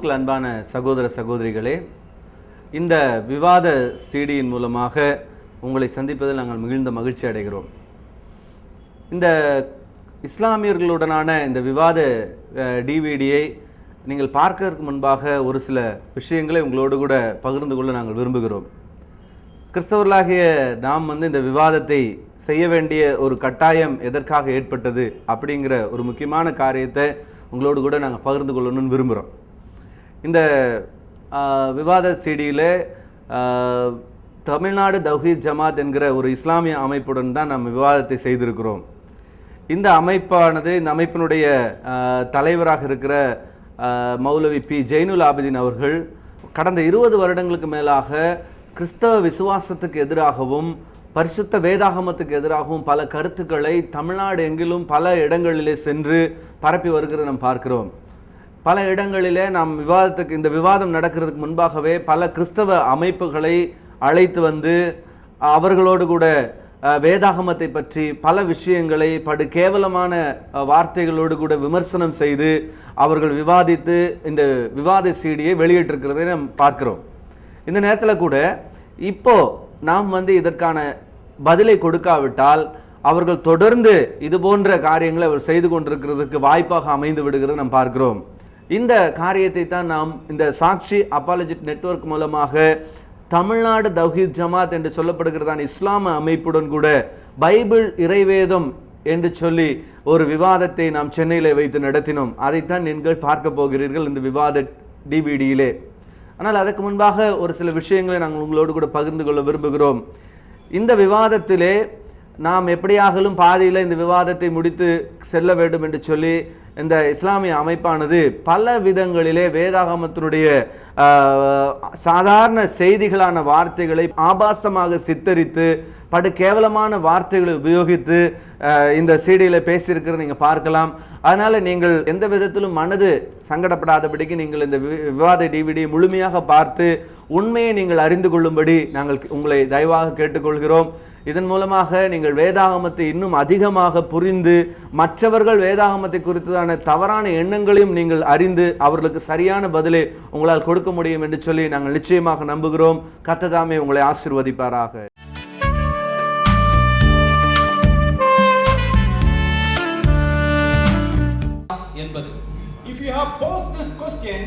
கிறிஸ்துவுக்குள் அன்பான சகோதர சகோதரிகளே, இந்த விவாத சிடியின் மூலமாக உங்களை சந்திப்பதில் நாங்கள் மிகுந்த மகிழ்ச்சி அடைகிறோம். இந்த இஸ்லாமியர்களுடனான இந்த விவாத டிவிடியை நீங்கள் பார்க்கறதுக்கு முன்பாக ஒரு சில விஷயங்களை உங்களோடு கூட பகிர்ந்து கொள்ள நாங்கள் விரும்புகிறோம். கிறிஸ்தவர்களாகிய நாம் இந்த விவாதத்தை செய்ய வேண்டிய ஒரு கட்டாயம் எதற்காக ஏற்பட்டது அப்படிங்கிற ஒரு முக்கியமான காரியத்தை உங்களோடு கூட நாங்கள் பகிர்ந்து கொள்ளணும்னு விரும்புகிறோம். இந்த விவாத சிடியில் தமிழ்நாடு தௌஹீத் ஜமாத் என்கிற ஒரு இஸ்லாமிய அமைப்புடன் தான் நம்ம விவாதத்தை செய்திருக்கிறோம். இந்த அமைப்பினுடைய தலைவராக இருக்கிற மௌலவி பி ஜெயினுல் ஆபிதீன் அவர்கள் கடந்த 20 வருடங்களுக்கு மேலாக கிறிஸ்தவ விசுவாசத்துக்கு எதிராகவும் பரிசுத்த வேதாகமத்துக்கு எதிராகவும் பல கருத்துக்களை தமிழ்நாடு எங்கிலும் பல இடங்களிலே சென்று பரப்பி வருகிறத நாம் பார்க்கிறோம். பல இடங்களிலே நாம் இந்த விவாதம் நடக்கிறதுக்கு முன்பாகவே பல கிறிஸ்தவ அமைப்புகளை அழைத்து வந்து அவர்களோடு கூட வேதாகமத்தை பற்றி பல விஷயங்களை படு கேவலமான வார்த்தைகளோடு கூட விமர்சனம் செய்து அவர்கள் விவாதித்து இந்த விவாத சீடியை வெளியிட்டிருக்கிறதை நாம் பார்க்கிறோம். இந்த நேரத்தில் கூட இப்போ நாம் இதற்கான பதிலை கொடுக்காவிட்டால் அவர்கள் தொடர்ந்து இது போன்ற காரியங்களை அவர் செய்து கொண்டிருக்கிறதுக்கு வாய்ப்பாக அமைந்து விடுகிறது நாம் பார்க்கிறோம். இந்த காரியத்தை தான் நாம் இந்த சாட்சி அப்பாலஜிட் நெட்வொர்க் மூலமாக தமிழ்நாடு தௌஹீத் ஜமாத் என்று சொல்லப்படுகிறதான இஸ்லாம அமைப்புடன் கூட பைபிள் இறைவேதம் என்று சொல்லி ஒரு விவாதத்தை நாம் சென்னையில் வைத்து நடத்தினோம். அதைத்தான் நீங்கள் பார்க்க போகிறீர்கள் இந்த விவாத டிவிடியிலே. ஆனால் அதற்கு முன்பாக ஒரு சில விஷயங்களை நாங்கள் உங்களோடு கூட பகிர்ந்து கொள்ள விரும்புகிறோம். இந்த விவாதத்திலே நாம் எப்படியாகலும் பாதியில் இந்த விவாதத்தை முடித்து செல்ல வேண்டும் என்று சொல்லி இந்த இஸ்லாமிய அமைப்பானது பல விதங்களிலே வேதாகமத்தினுடைய சாதாரண செய்திகளான வார்த்தைகளை ஆபாசமாக சித்தரித்து படு கேவலமான வார்த்தைகளை உபயோகித்து இந்த சீடியில் பேசியிருக்கிற நீங்கள் பார்க்கலாம். அதனால் நீங்கள் எந்த விதத்திலும் மனது சங்கடப்படாதபடிக்கு நீங்கள் இந்த விவாத டிவிடியை முழுமையாக பார்த்து உண்மையை நீங்கள் அறிந்து கொள்ளும்படி நாங்கள் உங்களை தயவாக கேட்டுக்கொள்கிறோம். இதன் மூலமாக நீங்கள் வேதாகமத்தை இன்னும் அதிகமாக புரிந்து மற்றவர்கள் வேதாகமத்தை குறித்ததான தவறான எண்ணங்களையும் நீங்கள் அறிந்து அவர்களுக்கு சரியான பதிலை உங்களால் கொடுக்க முடியும் என்று சொல்லி நாங்கள் நிச்சயமாக நம்புகிறோம். கர்த்தர் உங்களை ஆசீர்வதிப்பாராக. If you have posed this question,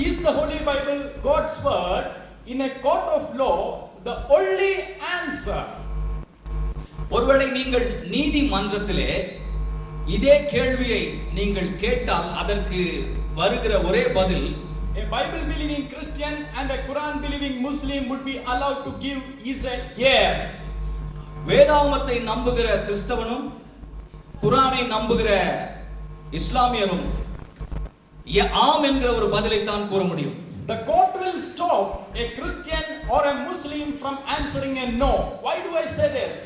is the Holy Bible God's word? In a court of law, the only answer. ஒருவேளை நீங்கள் நீதிமன்றத்திலே இதே கேள்வியை நீங்கள் கேட்டால் அதற்கு வருகிற ஒரே பதில், a Bible believing Christian and a Quran believing Muslim would be allowed to give is a yes. வேதாகமத்தை நம்புகிற கிறிஸ்தவனும் குர்ஆனை நம்புகிற இஸ்லாமியரும் ஆம் என்கிற ஒரு பதிலை தான் கூற முடியும். The court will stop a Christian or a Muslim from answering a no. Why do I say this?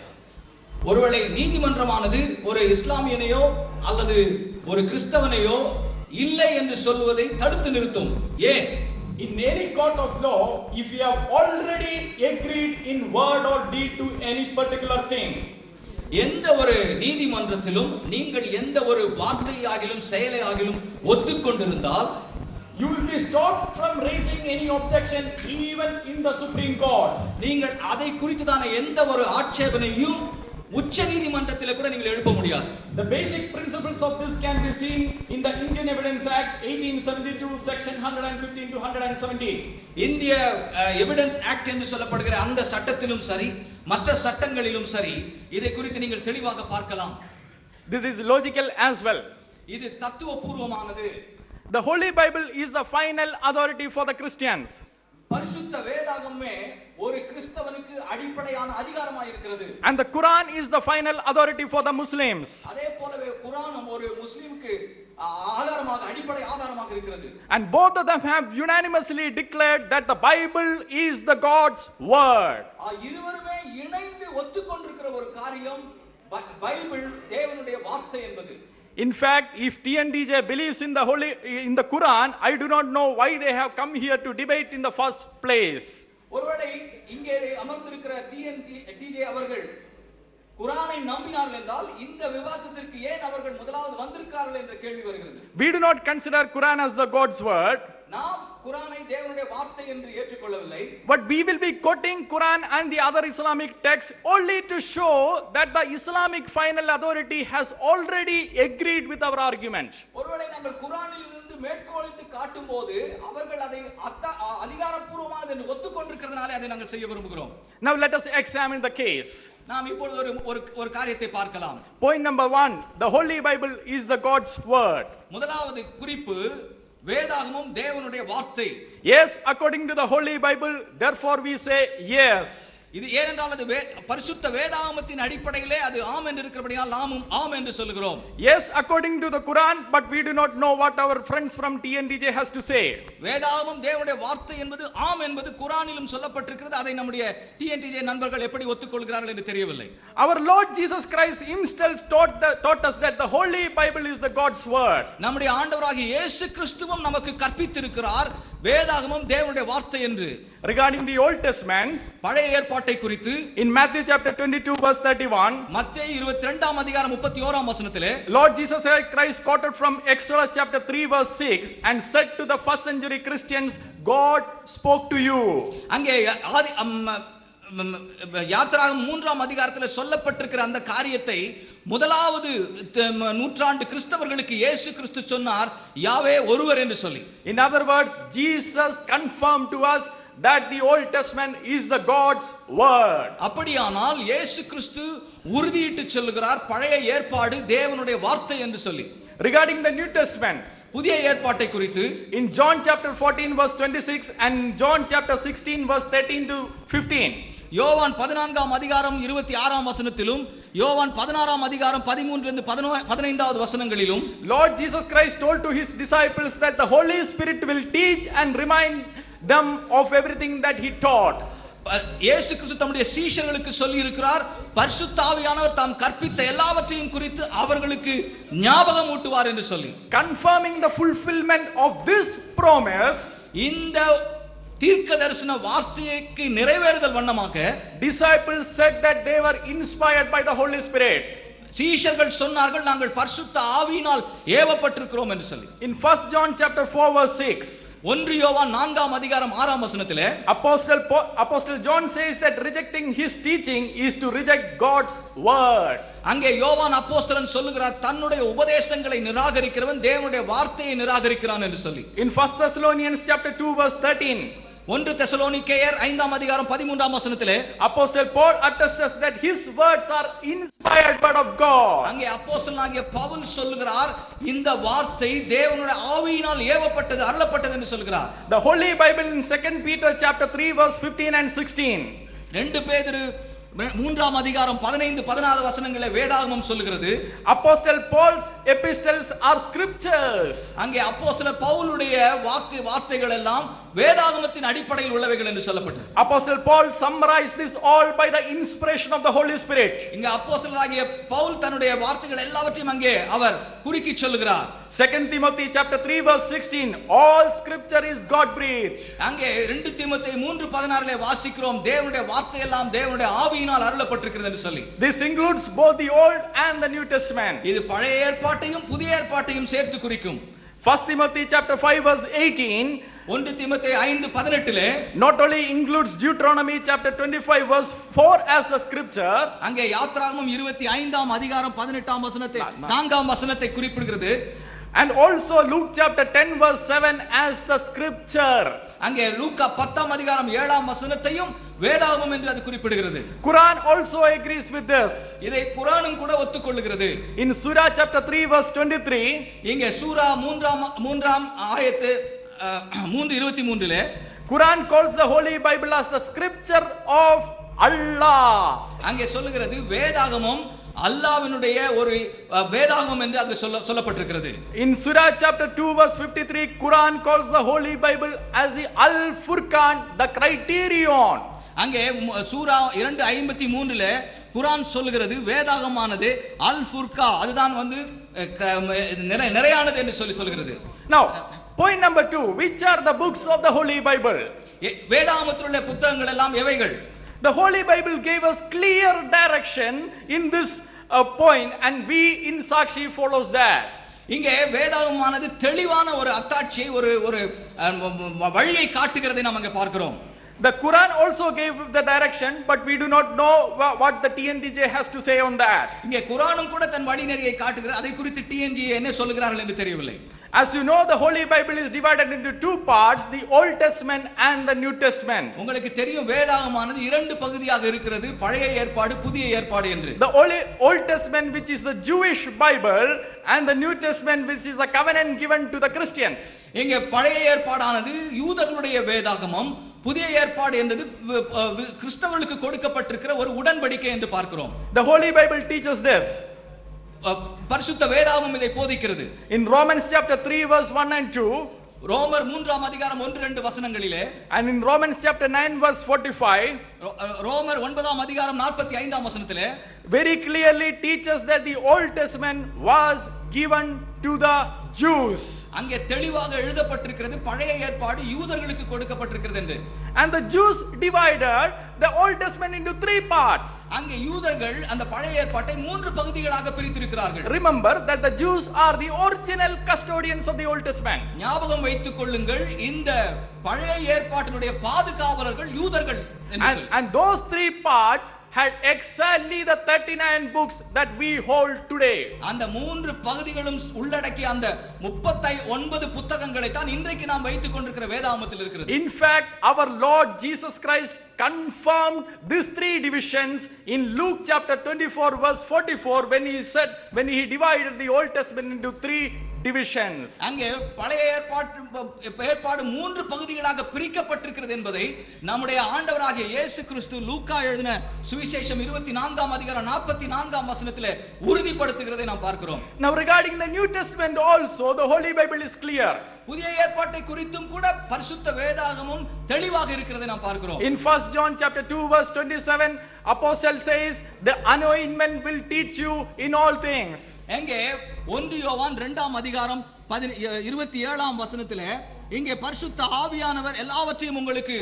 ஒருவேளை நீதிமன்றமானது ஒரு இஸ்லாமியனையோ அல்லது ஒரு கிறிஸ்தவனையோ இல்லை என்று சொல்வதை தடுத்து நிறுத்தும். ஏன்? In any court of law, if you have already agreed in word or deed to any particular thing, எந்த ஒரு நீதிமன்றத்திலும் நீங்கள் எந்த ஒரு வார்த்தையாகிலும் செயலையாகிலும் ஒத்துக்கொண்டிருந்தால் you will be stopped from raising any objection even in the Supreme Court. நீங்கள் அதை குறித்துதான எந்த ஒரு ஆட்சேபனையும் உச்ச நீதிமன்றத்திலே கூட நீங்கள் எழுப்ப முடியாது. The basic principles of this can be seen in the Indian Evidence Act 1872 section 115 to 117. இந்திய எவிடன்ஸ் ஆக்ட் என்று சொல்லப்படுகிற அந்த சட்டத்திலும் சரி மற்ற சட்டங்களிலும் சரி இதை குறித்து நீங்கள் தெளிவாக பார்க்கலாம். This is logical as well. இது தத்துவபூர்வமானது. The Holy Bible is the final authority for the Christians. பரிசுத்த வேதாகமே ஒரு கிறிஸ்தவனுக்கு அடிப்படையான அதிகாரமாக இருக்கிறது. And the Quran is the final authority for the Muslims. அதே போலவே குர்ஆனும் ஒரு முஸ்லிமுக்கு ஆதாரமாக அடிப்படை ஆதாரமாக இருக்கிறது. And both of them have unanimously declared that the Bible is the God's word. இருவருமே இணைந்து ஒத்துக்கொண்டிருக்கிற ஒரு காரியம் பைபிள் தேவனுடைய வார்த்தை என்பது. In fact, if TNDJ believes in the Quran, I do not know why they have come here to debate in the first place. ஒருவேளை இங்கே அமர்ந்திருக்கிற TNDJ அவர்கள் குர்ஆனை நம்பினார்கள் என்றால் இந்த விவாதத்திற்கு ஏன் அவர்கள் முதலாவது வந்திருக்கிறார்கள் என்ற கேள்வி வருகிறது. We do not consider Quran as the God's word. நாம் குர்ஆனை தேவனுடைய வார்த்தை என்று ஏற்றுக்கொள்ளவில்லை. But we will be quoting Quran and the other Islamic texts only to show that the Islamic final authority has already agreed with our argument. ஒருவேளை நாங்கள் குர்ஆனில் இருந்து மேற்கோளிட்டு காட்டும்போது அவர்கள் அதை அதிகாரப்பூர்வமானது என்று ஒத்துக்கொண்டிருக்கிறதுனால அதை நாங்கள் செய்ய விரும்புகிறோம். Now let us examine the case. நாம் இப்பொழுது ஒரு காரியத்தை பார்க்கலாம். Point number 1, the Holy Bible is the God's word. முதலாவது குறிப்பு, வேதாகமம் தேவனுடைய வார்த்தை. Yes, according to the Holy Bible, therefore we say yes. இது ஏனென்றால் அது பரிசுத்த வேதாகமத்தின் அடிப்படையிலே அது ஆம் என்று இருக்கிறபடியால் நாமும் ஆம் என்று சொல்கிறோம். Yes, according to the Quran, but we do not know what our friends from TNTJ has to say. வேதாகமம் தேவனுடைய வார்த்தை என்பது ஆம் என்பது குர்ஆனிலும் சொல்லப்பட்டிருக்கிறது. அதை நம்முடைய TNTJ நண்பர்கள் எப்படி ஒத்துக்கொள்கிறார்கள் என்று தெரியவில்லை. Our Lord Jesus Christ himself taught us that the Holy Bible is the God's word. நம்முடைய ஆண்டவராகிய இயேசு கிறிஸ்துவும் நமக்கு கற்பித்திருக்கிறார் வேதாகமம் தேவனுடைய வார்த்தை என்று. Regarding the Old Testament, பழைய ஏற்பாட்டை குறித்து in Matthew chapter 22 verse 31, மத்தேயு 22ஆம் அதிகாரம் 31ஆம் வசனத்திலே Lord Jesus Christ quoted from Exodus chapter 3 verse 6 and said to the first century Christians, God spoke to you. அங்கே யாத்திராகமம் 3ஆம் அதிகாரத்தில் சொல்லப்பட்டிருக்கிற அந்த காரியத்தை முதலாவது நூற்றாண்டு கிறிஸ்தவர்களுக்கு இயேசு கிறிஸ்து சொன்னார், யாவே ஒருவர் என்று சொல்லி. In other words, Jesus confirmed to us that the Old Testament is the God's word. அப்படியானால் இயேசு கிறிஸ்து உறுதியிட்டு சொல்லுகிறார் பழைய ஏற்பாடு தேவனுடைய வார்த்தை என்று சொல்லி. Regarding the New Testament, புதிய ஏற்பாட்டை குறித்து in John chapter 14 verse 26 and John chapter 16 verse 13 to 15, யோவான் 14ஆம் அதிகாரம் 26ஆம் வசனத்திலும் யோவான் 16ஆம் அதிகாரம் 13 இருந்து 15வது வசனங்களிலும் Lord Jesus Christ told to his disciples that the Holy Spirit will teach and remind them of everything that he taught. இயேசு கிறிஸ்து தம்முடைய சீஷர்களுக்கு சொல்லி இருக்கிறார், பரிசுத்த ஆவியானவர் தாம் கற்பித்த எல்லாவற்றையும் குறித்து அவர்களுக்கு ஞாபகம் ஊட்டுவார் என்று சொல்லி. Confirming the fulfillment of this promise, இந்த தீர்க்க தரிசன வார்த்தைக்கு நிறைவேறுதல் வண்ணமாக disciples said that they were inspired by the Holy Spirit. சீஷர்கள் சொன்னார்கள், நாங்கள் பரிசுத்த ஆவியினால் ஏவப்பட்டிருக்கிறோம் என்று சொல்லி. In 1 John chapter 4 verse 6, 1 யோவான் 4ஆம் அதிகாரம் 6ஆம் வசனத்திலே Apostle John says that rejecting his teaching is to reject God's word. அங்கே யோவான் அப்போஸ்தலன் சொல்லுகிறார், தன்னுடைய உபதேசங்களை நிராகரிக்கிறவன் தேவனுடைய வார்த்தையை நிராகரிக்கிறான் என்று சொல்லி. In 1 Thessalonians chapter 2 verse 13, 1 தெசலோனிக்கேயர் 5ஆம் அதிகாரம் 13ஆம் வசனத்திலே Apostle Paul attests that his words are inspired word of God. அங்கே அப்போஸ்தலனாகிய பவுல் சொல்லுகிறார், இந்த வார்த்தை தேவனுடைய ஆவியினால் ஏவப்பட்டது அருளப்பட்டது என்று சொல்கிறார். The Holy Bible in 2 Peter chapter 3 verse 15 and 16, 2 பேதுரு 3ஆம் அதிகாரம் 15 16 வசனங்களை வேதாகமம் சொல்லுகிறது. Apostle Paul's epistles are scriptures. அங்கே அப்போஸ்தலர் பவுலுடைய வார்த்தைகள் எல்லாம் வேதாகமத்தின் அடிப்படையில் உள்ளவைகள் என்று சொல்லப்பட்டது. Apostle Paul summarized this all by the inspiration of the Holy Spirit. இங்க அப்போஸ்தலனாகிய பவுல் தன்னுடைய வார்த்தைகள் எல்லாவற்றையும் அங்கே அவர் குறுக்கி சொல்லுகிறார். 2 Timothy chapter 3 verse 16, all scripture is God breathed. அங்கே 2 தீமோத்தேயு 3:16 வாசிக்கிறோம், தேவனுடைய வார்த்தை எல்லாம் தேவனுடைய ஆவியினால் அருளப்பட்டிருக்கிறது என்று சொல்லி. This includes both the Old and the New Testament. இது பழைய ஏற்பாட்டையும் புதிய ஏற்பாட்டையும் சேர்த்து குறிக்கும். 1 Timothy chapter 5 verse 18, 1 தீமோத்தேயு 5:18 not only includes Deuteronomy chapter 25 verse 4 as the scripture, அங்கே யாத்திராகமம் 25ஆம் அதிகாரம் 18ஆம் வசனத்தை 4ஆம் வசனத்தை குறிப்பிடுகிறது. and also Luke chapter 10 verse 7 as the scripture. அங்கே லூக்கா 10ஆம் அதிகாரம் 7ஆம் வசனத்தையும் வேதாகமம் என்று அது குறிப்பிடுகிறது. Quran also agrees with this. இதை குர்ஆனும் கூட ஒத்துக்கொள்கிறது. In Surah chapter 3 verse 23, இங்கே சூரா 3ஆம் ஆயத்து 3:23 Quran calls the Holy Bible as the scripture of Allah. அங்கே சொல்லுகிறது வேதாகமம் அல்லாஹ்வினுடைய ஒரு வேதாகமம் என்று அங்கு சொல்லப்பட்டிருக்கிறது. In Surah chapter 2 verse 53, Quran calls the Holy Bible as the Al-Furqan, the criterion. அங்கே சூரா 2:53 குர்ஆன் சொல்லுகிறது வேதாகமானது அல் ஃபுர்கா, அதுதான் வந்து நிறையானது என்று சொல்லுகிறது. Now, point number 2, which are the books of the Holy Bible? வேதாகமத்தில் உள்ள புத்தகங்கள் எல்லாம் எவைகள்? The Holy Bible gave us clear direction in this point, and we in Sakshi follows that. இங்கே வேதாகமானது தெளிவான ஒரு அத்தாட்சியை ஒரு ஒரு வழியை காட்டுகிறதை நாம் அங்கே பார்க்கிறோம். The Quran also gave the direction, but we do not know what the TNTJ has to say on that. இங்கே குர்ஆனும் கூட தன் வழிநெறியை காட்டுகிறது. அதை குறித்து TNG என்ன சொல்கிறார்கள் என்று தெரியவில்லை. As you know, the Holy Bible is divided into two parts, the Old Testament and the New Testament. உங்களுக்கு தெரியும் வேதாகமானது இரண்டு பகுதியாக இருக்கிறது, பழைய ஏற்பாடு புதிய ஏற்பாடு என்று. The Old Testament, which is the Jewish Bible, and the New Testament, which is a covenant given to the Christians. இங்கே பழைய ஏற்பாடானது யூதர்களுடைய வேதாகமம், புதிய ஏற்பாடு என்பது கிறிஸ்தவர்களுக்கு கொடுக்கப்பட்டிருக்கிற ஒரு உடன்படிக்கை என்று பார்க்கிறோம். The Holy Bible teaches this. பரிசுத்த வேதாகமம் இதை போதிக்கிறது. In Romans chapter 3 verse 1 and 2, ரோமர் 3ஆம் அதிகாரம் 1-2 வசனங்களிலே, and in Romans chapter 9 verse 45, ரோமர் 9ஆம் அதிகாரம் 45ஆம் வசனத்திலே very clearly teaches that the Old Testament was given to the Jews. அங்கே தெளிவாக எழுதப்பட்டிருக்கிறது பழைய ஏற்பாடு யூதர்களுக்கு கொடுக்கப்பட்டிருக்கிறது என்று. And the Jews divided the Old Testament into three parts. அங்கே யூதர்கள் அந்த பழைய ஏற்பாட்டை மூன்று பகுதிகளாக பிரித்திருக்கிறார்கள். Remember that the Jews are the original custodians of the Old Testament. ஞாபகம் வைத்துக் கொள்ளுங்கள், இந்த பழைய ஏற்பாட்டினுடைய பாதுகாவலர்கள் யூதர்கள். And those three parts had exactly the 39 books that we hold today. அந்த மூன்று பகுதிகளும் உள்ளடக்கிய அந்த 39 புத்தகங்களை தான் இன்றைக்கு நாம் வைத்துக் கொண்டிருக்கிற வேதாகமத்தில் இருக்கிறது. In fact, our Lord Jesus Christ confirmed these three divisions in Luke chapter 24 verse 44 when he divided the Old Testament into three divisions. அங்கே பழைய ஏற்பாடு மூன்று பகுதிகளாக பிரிக்கப்பட்டிருக்கிறது என்பதை நம்முடைய ஆண்டவராகிய இயேசு கிறிஸ்து லூக்கா எழுதின சுவிசேஷம் 24ஆம் அதிகாரம் 44ஆம் வசனத்திலே உறுதிப்படுத்துகிறதை நாம் பார்க்கிறோம். Now regarding the New Testament also, the Holy Bible is clear. புதிய ஏற்பாட்டை குறித்தும் கூட பரிசுத்த வேதாகமம் தெளிவாக இருக்கிறதை நாம் பார்க்கிறோம். In 1 John chapter 2 verse 27, apostle says the anointment will teach you in all things. எங்கே 1 யோவான் 2ஆம் அதிகாரம் 27ஆம் வசனத்திலே இங்கே பரிசுத்த ஆவியானவர் எல்லாவற்றையும் உங்களுக்கு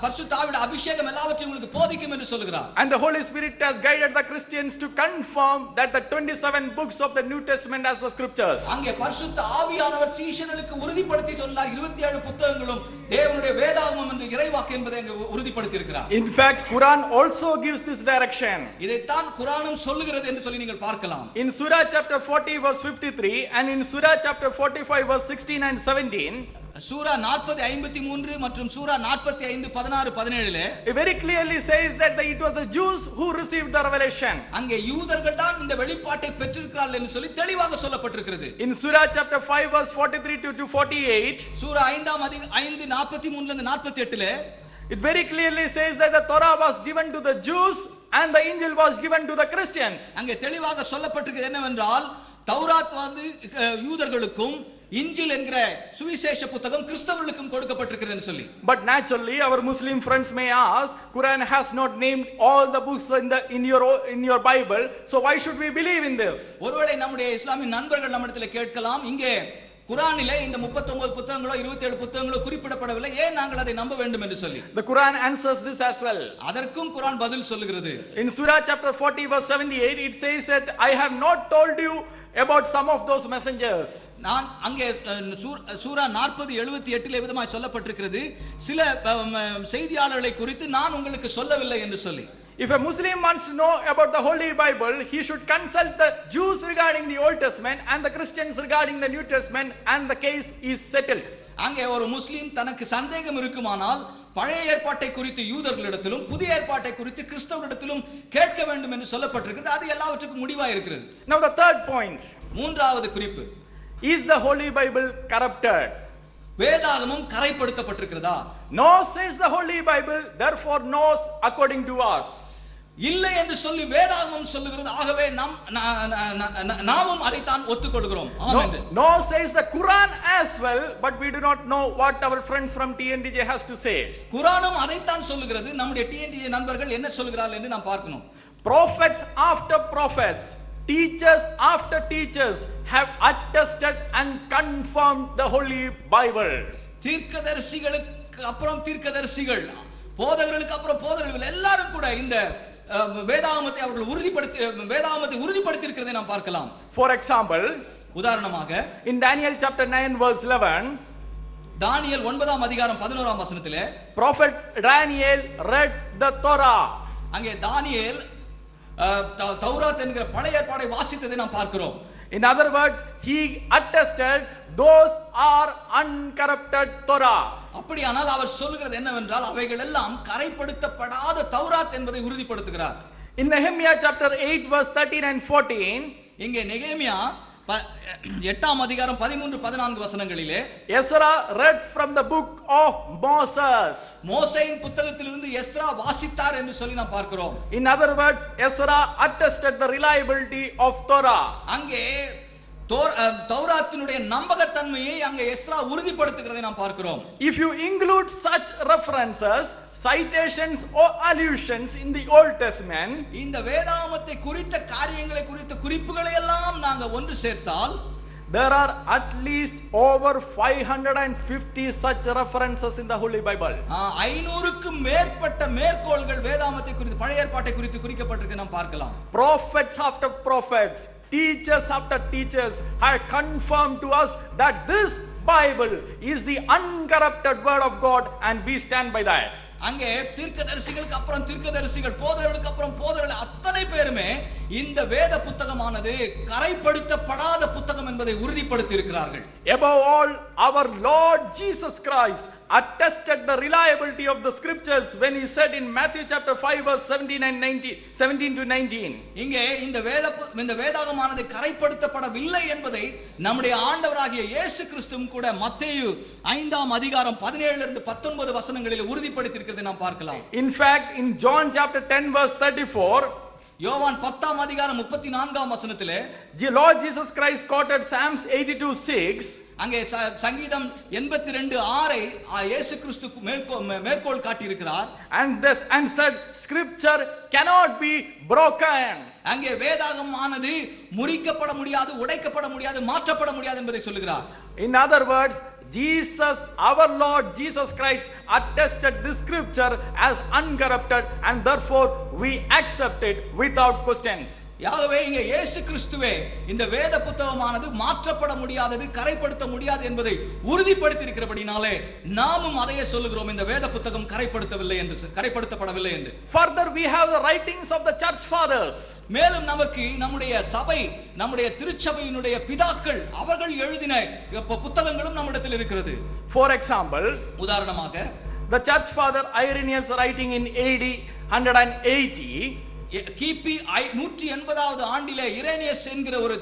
பரிசுத்த ஆவியோட அபிஷேகம் எல்லாவற்றையும் உங்களுக்கு போதிக்கும் என்று சொல்கிறார். And the Holy Spirit has guided the Christians to confirm that the 27 books of the New Testament as the scriptures. அங்கே பரிசுத்த ஆவியானவர் சீஷர்களுக்கு உறுதிப்படுத்தி சொன்னார் 27 புத்தகங்களும் தேவனுடைய வேதாகமம் என்று இறைவாக்கு என்பதை அங்கே உறுதிப்படுத்தி இருக்கிறார். In fact, Quran also gives this direction. இதைத்தான் குர்ஆனும் சொல்லுகிறது என்று சொல்லி நீங்கள் பார்க்கலாம். In Surah chapter 40 verse 53 and in Surah chapter 45 verse 16 and 17, சூரா 40:53 மற்றும் சூரா 45:16-17 it very clearly says that it was the Jews who received the revelation. அங்கே யூதர்கள் தான் இந்த வெளிப்பாட்டை பெற்றிருக்கிறார்கள் என்று சொல்லி தெளிவாக சொல்லப்பட்டிருக்கிறது. In Surah chapter 5 verse 43 to 48, Sura 5:43-48 it very clearly says that the Torah was given to the Jews and the Injil was given to the Christians. அங்கே தெளிவாக சொல்லப்பட்டிருக்கிறது என்னவென்றால் தௌராத் வந்து யூதர்களுக்கும் இன்ஜில் என்கிற சுவிசேஷ புத்தகம் கிறிஸ்தவர்களுக்கும் கொடுக்கப்பட்டிருக்கிறது என்று சொல்லி. But naturally our Muslim friends may ask, Quran has not named all the books in your Bible, so why should we believe in this? ஒருவேளை நம்முடைய இஸ்லாமிய நண்பர்கள் நம்மிடத்தில் கேட்கலாம், இங்கே குர்ஆனிலே இந்த 39 புத்தகங்களோ 27 புத்தகங்களோ குறிப்பிடப்படவில்லை, ஏன் நாங்கள் அதை நம்ப வேண்டும் என்று சொல்லி. The Quran answers this as well. அதற்கும் குர்ஆன் பதில் சொல்லுகிறது. In Surah chapter 40 verse 78, it says that I have not told you about some of those messengers. நான் அங்கே சூரா 40:78 விதமாய் சொல்லப்பட்டிருக்கிறது, சில செய்தியாளர்களை குறித்து நான் உங்களுக்கு சொல்லவில்லை என்று சொல்லி. If a Muslim wants to know about the Holy Bible, he should consult the Jews regarding the Old Testament and the Christians regarding the New Testament, and the case is settled. அங்கே ஒரு முஸ்லிம் தனக்கு சந்தேகம் இருக்குமானால் பழைய ஏற்பாட்டை குறித்து யூதர்களிடத்திலும் புதிய ஏற்பாட்டை குறித்து கிறிஸ்தவர்களிடத்திலும் கேட்க வேண்டும் என்று சொல்லப்பட்டிருக்கிறது. அது எல்லாவற்றுக்கும் முடிவாக இருக்கிறது. Now the third point, மூன்றாவது குறிப்பு, is the Holy Bible corrupted? வேதாகமம் கரைப்படுத்தப்பட்டிருக்கிறதா? No, says the Holy Bible, therefore knows according to us. இல்லை என்று சொல்லி வேதாகமம் சொல்லுகிறது, ஆகவே நாமும் அதை தான் ஒத்துக்கொள்கிறோம். ஆமென். No, says the Quran as well, but we do not know what our friends from TNTJ has to say. குர்ஆனும் அதை தான் சொல்லுகிறது, நம்முடைய TNTJ நண்பர்கள் என்ன சொல்கிறார்கள் என்று நாம் பார்க்கணும். Prophets after prophets, teachers after teachers have attested and confirmed the Holy Bible. தீர்க்கதரிசிகளுக்கு அப்புறம் தீர்க்கதரிசிகள், போதகர்களுக்கு அப்புறம் போதகர்கள் எல்லாரும் கூட இந்த வேதாகமத்தை அவர்கள் வேதாகமத்தை உறுதிப்படுத்தி இருக்கிறதை நாம் பார்க்கலாம். For example, உதாரணமாக in Daniel chapter 9 verse 11, தானியேல் 9ஆம் அதிகாரம் 11ஆம் வசனத்திலே prophet Daniel read the Torah. அங்கே தானியேல் தௌராத் என்கிற பழைய ஏற்பாடை வாசித்ததை நாம் பார்க்கிறோம். In other words, he attested those are uncorrupted Torah. அப்படியானால் அவர் சொல்கிறது என்னவென்றால் அவைகள் எல்லாம் கரைப்படுத்தப்படாத தௌராத் என்பதை உறுதிப்படுத்துகிறார். In Nehemiah chapter 8 verse 13 and 14, இங்கே நெகேமியா 8ஆம் அதிகாரம் 13 14 வசனங்களிலே Ezra read from the book of Moses. மோசேயின் புத்தகத்திலிருந்து எஸ்ரா வாசித்தார் என்று சொல்லி நாம் பார்க்கிறோம். In other words, Ezra attested the reliability of Torah. அங்கே தௌராத்தினுடைய நம்பகத்தன்மையை அங்கே எஸ்ரா உறுதிப்படுத்துகிறதை நாம் பார்க்கிறோம். If you include such references, citations or allusions in the Old Testament, இந்த வேதாகமத்தை குறித்த காரியங்களை குறித்த குறிப்புகளை எல்லாம் நாங்கள் ஒன்று சேர்த்தால் there are at least over 550 such references in the Holy Bible. 500க்கும் மேற்பட்ட மேற்கோள்கள் வேதாகமத்தை குறித்து பழைய ஏற்பாட்டை குறித்து குறிக்கப்பட்டிருக்கு நாம் பார்க்கலாம். Prophets after prophets, teachers after teachers have confirmed to us that this Bible is the uncorrupted word of God and we stand by that. அங்கே தீர்க்கதரிசிகளுக்கு அப்புறம் தீர்க்கதரிசிகள், போதகர்களுக்கு அப்புறம் போதகர்கள் அத்தனை பேருமே இந்த வேத புத்தகமானது கரைப்படுத்தப்படாத புத்தகம் என்பதை உறுதிப்படுத்தி இருக்கிறார்கள். Above all, our Lord Jesus Christ attested the reliability of the scriptures when he said in Matthew chapter 5 verse 17 to 19. இங்கே இந்த வேதாகமானது கரைப்படுத்தப்படவில்லை என்பதை நம்முடைய ஆண்டவராகிய இயேசு கிறிஸ்துவும் கூட மத்தேயு 5ஆம் அதிகாரம் 17 இருந்து 19 வசனங்களில் உறுதிப்படுத்தி இருக்கிறதை நாம் பார்க்கலாம். In fact, in John chapter 10 verse 34, யோவான் 10ஆம் அதிகாரம் 34ஆம் வசனத்திலே the Lord Jesus Christ quoted Psalms 82:6. அங்கே சங்கீதம் 82:6 இயேசு கிறிஸ்து மேற்கோள் காட்டி இருக்கிறார். And said scripture cannot be broken. அங்கே வேதாகமானது முறிக்கப்பட முடியாது, உடைக்கப்பட முடியாது, மாற்றப்பட முடியாது என்பதை சொல்லுகிறார். In other words, Jesus, our Lord Jesus Christ attested this scripture as uncorrupted and therefore we accept it without questions. யாகவே இங்கே இயேசு கிறிஸ்துவே இந்த வேத புத்தகமானது மாற்றப்பட முடியாதது, கரைப்படுத்த முடியாது என்பதை உறுதிப்படுத்தி இருக்கிறபடினாலே நாமும் அதையே சொல்லுகிறோம், இந்த வேத புத்தகம் கரைப்படுத்தப்படவில்லை என்று. Further, we have the writings of the church fathers. மேலும் நமக்கு நம்முடைய சபை, நம்முடைய திருச்சபையினுடைய பிதாக்கள் அவர்கள் எழுதின புத்தகங்களும் நம்மிடத்தில் இருக்கிறது. For example, உதாரணமாக the church father Irenaeus writing in AD 180, கிபி 180வது ஆண்டிலே இரேனியஸ் என்கிற ஒரு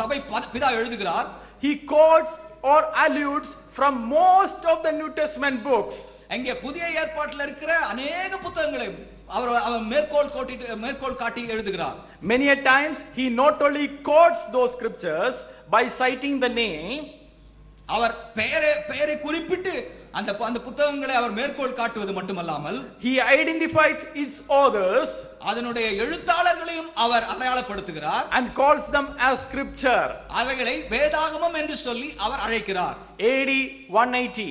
சபை பிதா எழுதுகிறார். he quotes or alludes from most of the New Testament books. அங்கே புதிய ஏற்பாட்டில் இருக்கிற अनेक புத்தகங்களை அவர் மேற்கோள் காட்டி எழுதுகிறார். Many a times he not only quotes those scriptures by citing the name, அவர் பெயரை குறிப்பிட்டு அந்த புத்தகங்களை அவர் மேற்கோள் காட்டுவது மட்டுமல்லாமல் he identifies its authors, அதனுடைய எழுத்தாளர்களையும் அவர் அடையாளப்படுத்துகிறார் and calls them as scripture. அவைகளை வேதாகமம் என்று சொல்லி அவர் அழைக்கிறார். AD 180,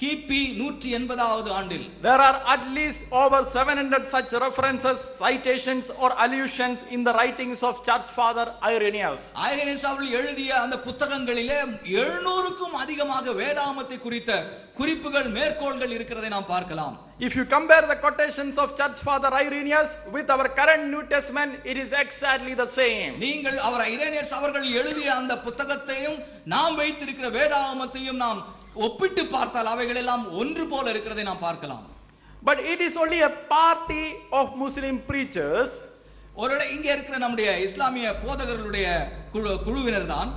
கிபி 180வது ஆண்டில் there are at least over 700 such references, citations or allusions in the writings of church father Irenaeus. Irenaeus அவர்கள் எழுதிய அந்த புத்தகங்களிலே 700க்கும் அதிகமாக வேதாகமத்தை குறித்த குறிப்புகள், மேற்கோள்கள் இருக்கிறதை நாம் பார்க்கலாம். If you compare the quotations of church father Irenaeus with our current New Testament, it is exactly the same. நீங்கள் அவர் ஐரேனியஸ் அவர்கள் எழுதிய அந்த புத்தகத்தையும் நாம் வைத்திருக்கிற வேதாகமத்தையும் நாம் ஒப்பிட்டு பார்த்தால் அவைகள் எல்லாம் ஒன்று போல இருக்கிறதை நாம் பார்க்கலாம். But it is only a party of Muslim preachers. ஒருவேளை இங்கே இருக்கிற நம்முடைய இஸ்லாமிய போதகர்களுடைய குழுவினர் தான்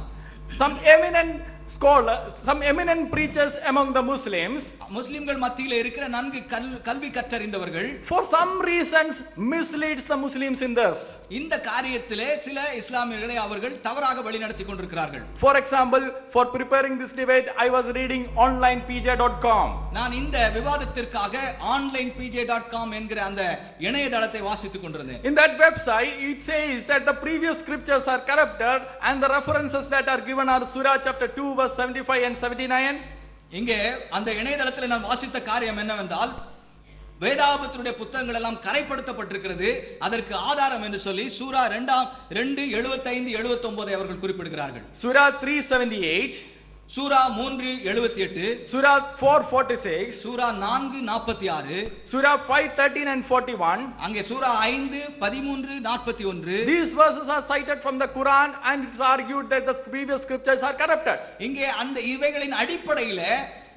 some eminent scholars, some eminent preachers among the Muslims, முஸ்லிம்கள் மத்தியிலே இருக்கிற நன்கு கல்வி கற்றறிந்தவர்கள் for some reasons misleads the Muslims in this. இந்த காரியத்திலே சில இஸ்லாமியர்களை அவர்கள் தவறாக வழிநடத்தி கொண்டிருக்கிறார்கள். For example, for preparing this debate, I was reading onlinepj.com. நான் இந்த விவாதத்திற்காக onlinepj.com என்கிற அந்த இணையதளத்தை வாசித்துக் கொண்டிருந்தேன். In that website, it says that the previous scriptures are corrupted and the references that are given are Surah chapter 2 verse 75 and 79. இங்கே அந்த இணையதளத்தில் நான் வாசித்த காரியம் என்னவென்றால் வேதாகமத்தினுடைய புத்தகங்கள் எல்லாம் கரைப்படுத்தப்பட்டிருக்கிறது. அதற்கு ஆதாரம் என்று சொல்லி சூரா 2:75-79 அவர்கள் குறிப்பிடுகிறார்கள். Surah 3:78, Sura 3:78, Surah 4:46, Sura 4:46, Surah 5:13 and 41. அங்கே சூரா 5:13-41. These verses are cited from the Quran and it's argued that the previous scriptures are corrupted. இங்கே அந்த இவைகளின் அடிப்படையில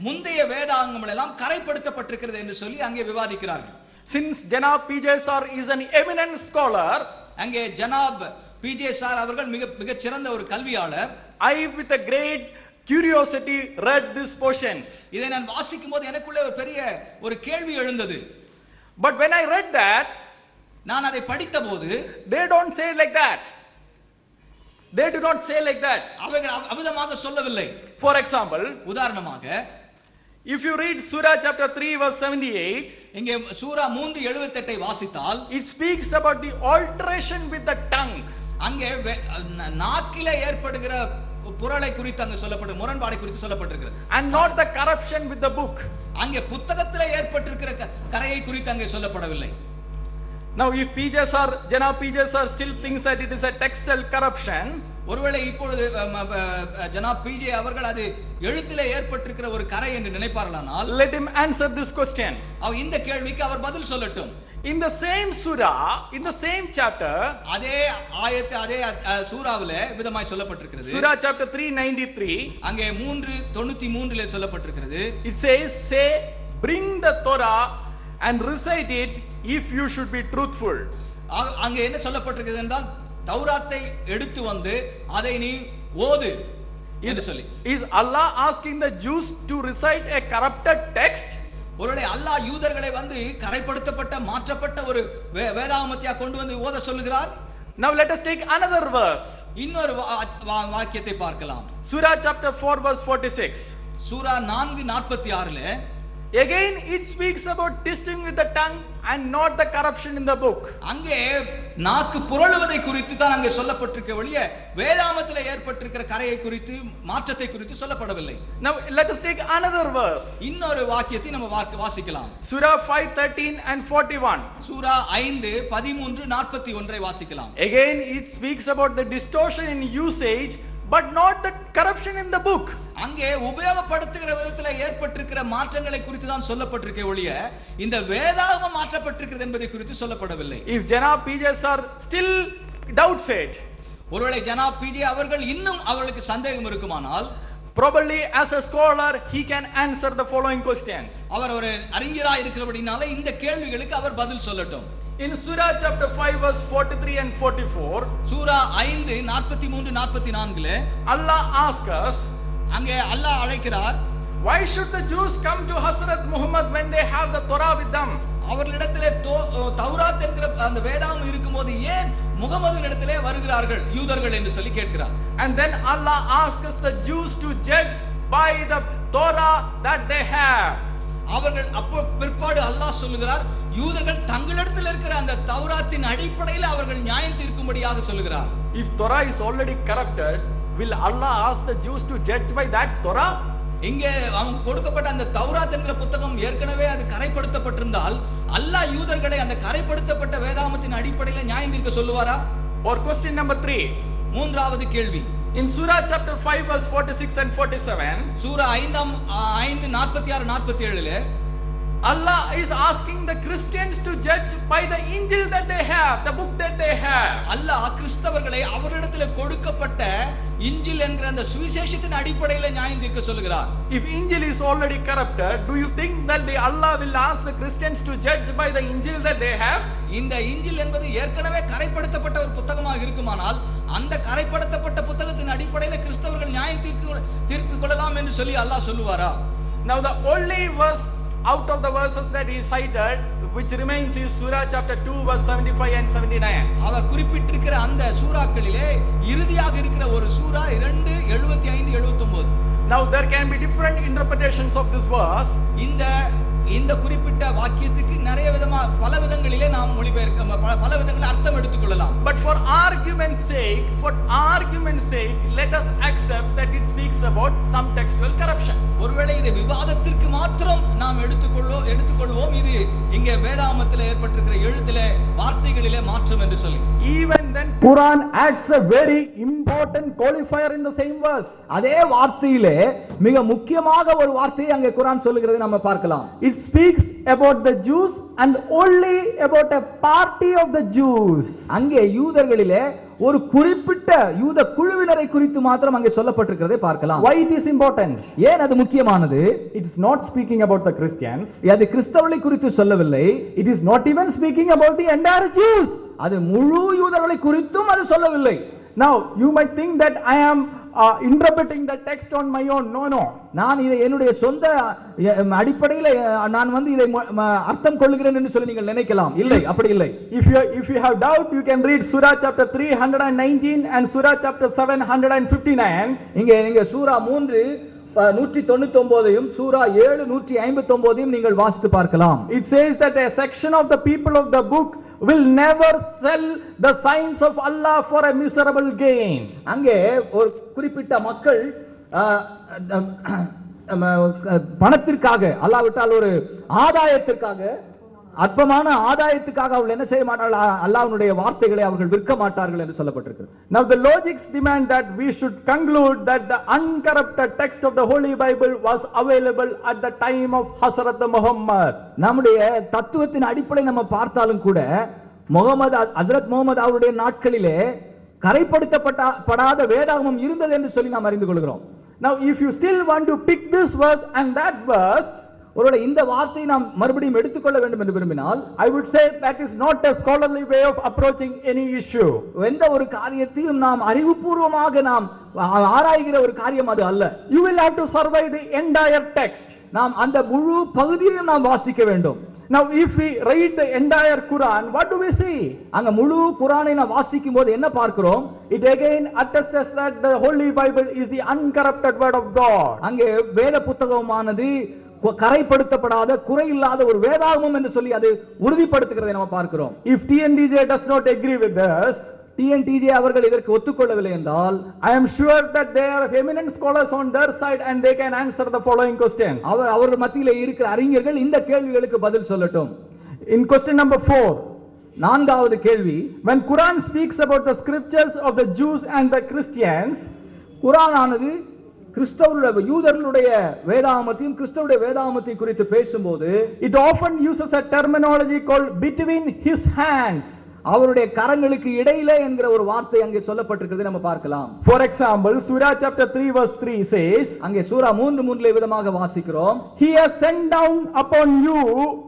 முந்தைய வேதாகமங்கள் எல்லாம் கரைப்படுத்தப்பட்டிருக்கிறது என்று சொல்லி அங்கே விவாதிக்கிறார்கள். Since Janab P.J. Sar is an eminent scholar, அங்கே ஜனாப் பிஜே சார் அவர்கள் மிகச் சிறந்த ஒரு கல்வியாளர். I with a great curiosity read these portions. இதை நான் வாசிக்கும் போது எனக்குள்ளே ஒரு பெரிய ஒரு கேள்வி எழுந்தது. But when I read that, நான் அதை படித்தபோது they don't say like that. They do not say like that. அவர்கள் அவிதமாக சொல்லவில்லை. For example, உதாரணமாக if you read Surah chapter 3 verse 78, இங்கே சூரா 3:78 வாசித்தால் it speaks about the alteration with the tongue. அங்கே நாக்கிலே ஏற்படுகிற புரளை குறித்து அங்கே சொல்லப்பட்டிருக்கிறது, முரண்பாடை குறித்து சொல்லப்பட்டிருக்கிறது. And not the corruption with the book. அங்கே புத்தகத்திலே ஏற்பட்டிருக்கிற கரையை குறித்து அங்கே சொல்லப்படவில்லை. Now if P.J. Sar, Janab P.J. Sar still thinks that it is a textual corruption, ஒருவேளை இப்பொழுது ஜனாப் பிஜே அவர்கள் அது எழுத்திலே ஏற்பட்டிருக்கிற ஒரு கரை என்று நினைப்பார்களானால் let him answer this question. அவர் இந்த கேள்விக்கு அவர் பதில் சொல்லட்டும். In the same surah, in the same chapter, அதே ஆயத்து அதே சூராவிலே விதமாய் சொல்லப்பட்டிருக்கிறது. Surah chapter 3:93, அங்கே 3:93 சொல்லப்பட்டிருக்கிறது. it says, say bring the Torah and recite it if you should be truthful. அங்கே என்ன சொல்லப்பட்டிருக்கிறது என்றால் தௌராத்தை எடுத்து வந்து அதை நீ ஓது என்று சொல்லி. Is Allah asking the Jews to recite a corrupted text? ஒருவேளை அல்லாஹ் யூதர்களை வந்து கரைப்படுத்தப்பட்ட மாற்றப்பட்ட ஒரு வேதாகமத்தை கொண்டு வந்து ஓத சொல்லுகிறார்? Now let us take another verse. இன்னொரு வாக்கியத்தை பார்க்கலாம். Surah chapter 4 verse 46. Sura 4:46 Again it speaks about twisting with the tongue and not the corruption in the book. அங்கே நாக்கு புரளுவதை குறித்து தான் அங்கே சொல்லப்பட்டிருக்க ஒழிய வேதாகமத்திலே ஏற்பட்டிருக்கிற கரையை குறித்து மாற்றத்தை குறித்து சொல்லப்படவில்லை. Now let us take another verse. இன்னொரு வாக்கியத்தை நம்ம வாசிக்கலாம். Surah 5:13 and 41. சூரா 5:13-41 வாசிக்கலாம். Again it speaks about the distortion in usage but not the corruption in the book. அங்கே உபயோகப்படுத்துகிற விதத்தில் ஏற்பட்டிருக்கிற மாற்றங்களை குறித்து தான் சொல்லப்பட்டிருக்க ஒழிய இந்த வேதாகமம் மாற்றப்பட்டிருக்கிறது என்பதை குறித்து சொல்லப்படவில்லை. If Janab P.J. Sar still doubts it, ஒருவேளை ஜனாப் பிஜே அவர்கள் இன்னும் அவர்களுக்கு சந்தேகம் இருக்குமானால் probably as a scholar he can answer the following questions. அவர் ஒரு அறிஞராய் இருக்கிறபடினால இந்த கேள்விகளுக்கு அவர் பதில் சொல்லட்டும். In Surah chapter 5 verse 43 and 44, Sura 5:43-44 Allah asks us, அங்கே அல்லாஹ் அழைக்கிறார், why should the Jews come to Hazrat Muhammad when they have the Torah with them? அவர்களிடத்திலே தௌராத் என்கிற அந்த வேதாகம் இருக்கும்போது ஏன் முகமதுவினிடத்திலே வருகிறார்கள் யூதர்கள் என்று சொல்லி கேட்கிறார். And then Allah asks the Jews to judge by the Torah that they have. அவர்கள் அப்போ பிற்பாடு அல்லாஹ் சொல்லுகிறார், யூதர்கள் தங்களிடத்தில் இருக்கிற அந்த தௌராத்தின் அடிப்படையில் அவர்கள் நியாயம் தீர்க்கும்படியாக சொல்லுகிறார். If Torah is already corrupted, will Allah ask the Jews to judge by that Torah? இங்கே அவங்க கொடுக்கப்பட்ட அந்த தௌராத் என்கிற புத்தகம் ஏற்கனவே அது கரைப்படுத்தப்பட்டிருந்தால் அல்லாஹ் யூதர்களை அந்த கரைப்படுத்தப்பட்ட வேதாகமத்தின் அடிப்படையில் நியாயம் தீர்க்க சொல்லுவாரா? Or question number 3, மூன்றாவது கேள்வி. in Surah chapter 5 verse 46 and 47, Sura 5:46-47 Allah is asking the Christians to judge by the Injil that they have, the book that they have. அல்லாஹ் கிறிஸ்தவர்களை அவர்களிடத்தில் கொடுக்கப்பட்ட இன்ஜில் என்கிற அந்த சுவிசேஷத்தின் அடிப்படையில் நியாயம் தீர்க்க சொல்கிறார். If Injil is already corrupted, do you think that the Allah will ask the Christians to judge by the Injil that they have? இந்த இன்ஜில் என்பது ஏற்கனவே கரைப்படுத்தப்பட்ட ஒரு புத்தகமாக இருக்குமானால் அந்த கரைப்படுத்தப்பட்ட புத்தகத்தின் அடிப்படையில் கிறிஸ்தவர்கள் நியாயம் தீர்த்து கொள்ளலாம் என்று சொல்லி அல்லாஹ் சொல்லுவாரா? Now the only verse out of the verses that he cited which remains is Surah chapter 2 verse 75 and 79. அவர் குறிப்பிட்டிருக்கிற அந்த சூறாக்களிலே இறுதியாக இருக்கிற ஒரு சூரா 2:75-79. Now there can be different interpretations of this verse. இந்த இந்த குறிப்பிட்ட வாக்கியத்துக்கு நிறைய விதமா பல விதங்களிலே நாம் மொழிபெயர்க்க பல விதங்களில் அர்த்தம் எடுத்துக்கொள்ளலாம். But for argument's sake, let us accept that it speaks about some textual corruption. ஒருவேளை இதை விவாதத்திற்கு மாத்திரம் நாம் எடுத்துக்கொள்வோம், இது இங்கே வேதாகமத்தில் ஏற்பட்டிருக்கிற எழுத்திலே வார்த்தைகளிலே மாற்றம் என்று சொல்லி. Even then Quran adds a very important qualifier in the same verse. அதே வார்த்தையிலே மிக முக்கியமாக ஒரு வார்த்தையை அங்கே குர்ஆன் சொல்லுகிறது நம்ம பார்க்கலாம். It speaks about the Jews and only about a party of the Jews. அங்கே யூதர்களிலே ஒரு குறிப்பிட்ட யூத குழுவினரை குறித்து மாத்திரம் அங்கே சொல்லப்பட்டிருக்கிறதை பார்க்கலாம். Why it is important? ஏன் அது முக்கியமானது? It is not speaking about the Christians. அது கிறிஸ்தவர்களை குறித்து சொல்லவில்லை. It is not even speaking about the entire Jews. அது முழு யூதர்களை குறித்தும் அது சொல்லவில்லை. Now you might think that I am interpreting the text on my own. No. நான் இதை என்னுடைய சொந்த அடிப்படையில் நான் இதை அர்த்தம் கொள்கிறேன் என்று சொல்லி நீங்கள் நினைக்கலாம். இல்லை, அப்படி இல்லை. If you have doubt, you can read Surah chapter 319 and Surah chapter 759. இங்கே சூரா 3 199 சூரா 7 159 நீங்கள் வாசித்து பார்க்கலாம். It says that a section of the people of the book will never sell the signs of Allah for a miserable gain. அங்கே ஒரு குறிப்பிட்ட மக்கள் பணத்திற்காக, அல்லாவிட்டால் ஒரு ஆதாயத்திற்காக, அற்பமான ஆதாயத்துக்காக அவர்கள் என்ன செய்ய மாட்டார்கள், அல்லாஹ்வுடைய வார்த்தைகளை அவர்கள் விற்க மாட்டார்கள் என்று சொல்லப்பட்டிருக்கிறது. Now the logics demand that we should conclude that the uncorrupted text of the Holy Bible was available at the time of Hazrat Muhammad. நம்முடைய தத்துவத்தின் அடிப்படையில் நம்ம பார்த்தாலும் கூட ஹஜ்ரத் முகமது அவருடைய நாட்களிலே கரைப்படுத்தப்படாத வேதாகமம் இருந்தது என்று சொல்லி நாம் அறிந்து கொள்கிறோம். Now if you still want to pick this verse and that verse, ஒருவேளை இந்த வார்த்தையை நாம் மறுபடியும் எடுத்துக்கொள்ள வேண்டும் என்று விரும்பினால், I would say that is not a scholarly way of approaching any issue. எந்த ஒரு காரியத்தையும் நாம் அறிவுபூர்வமாக நாம் ஆராய்கிற ஒரு காரியம் அது அல்ல. You will have to survey the entire text. நாம் அந்த முழு பகுதியையும் நாம் வாசிக்க வேண்டும். Now if we read the entire Quran, what do we see? அங்க முழு குர்ஆனை நாம் வாசிக்கும் போது என்ன பார்க்கிறோம்? It again attests that the Holy Bible is the uncorrupted word of God. அங்கே வேத புத்தகமானது கரைப்படுத்தப்படாத குறையில்லாத ஒரு வேதாகமம் என்று சொல்லி அது உறுதிப்படுத்துகிறதை நாம் பார்க்கிறோம். If TNTJ does not agree with this, TNTJ அவர்கள் இதற்கு ஒத்துக்கொள்ளவில்லை என்றால், I am sure that there are eminent scholars on their side and they can answer the following questions. அவர்கள் மத்தியிலே இருக்கிற அறிஞர்கள் இந்த கேள்விகளுக்கு பதில் சொல்லட்டும். In question number 4, நான்காவது கேள்வி, when Quran speaks about the scriptures of the Jews and the Christians, குர்ஆன் ஆனது கிறிஸ்தவருடைய யூதர்களுடைய வேதாகமத்தையும் கிறிஸ்தவருடைய வேதாகமத்தையும் குறித்து பேசும்போது, it often uses a terminology called between his hands. அவருடைய கரங்களுக்கு இடையிலே என்கிற ஒரு வார்த்தை அங்கே சொல்லப்பட்டிருக்கிறது நம்ம பார்க்கலாம். For example, Surah chapter 3 verse 3 says, அங்கே சூரா 3:3 விதமாக வாசிக்கிறோம், he has sent down upon you,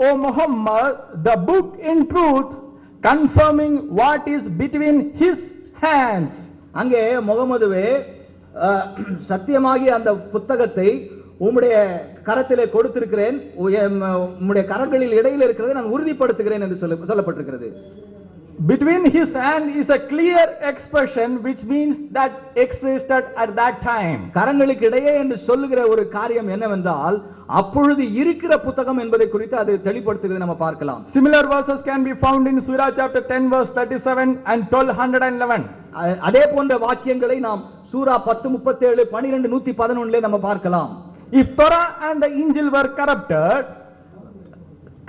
O Muhammad, the book in truth, confirming what is between his hands. அங்கே முகமதுவே சத்தியமாகிய அந்த புத்தகத்தை உம்முடைய கரத்திலே கொடுத்திருக்கிறேன், உம்முடைய கரங்களில் இடையில் இருக்கிறதை நான் உறுதிப்படுத்துகிறேன் என்று சொல்லப்பட்டிருக்கிறது. Between his hand is a clear expression which means that existed at that time. கரங்களுக்கு இடையே என்று சொல்லுகிற ஒரு காரியம் என்னவென்றால் அப்பொழுது இருக்கிற புத்தகம் என்பதை குறித்து அது தெளிவுபடுத்துகிறது நம்ம பார்க்கலாம். Similar verses can be found in Surah chapter 10 verse 37 and 1211. அதே போன்ற வாக்கியங்களை நாம் சூரா 10:37 12:111 நம்ம பார்க்கலாம். If Torah and the Injil were corrupted,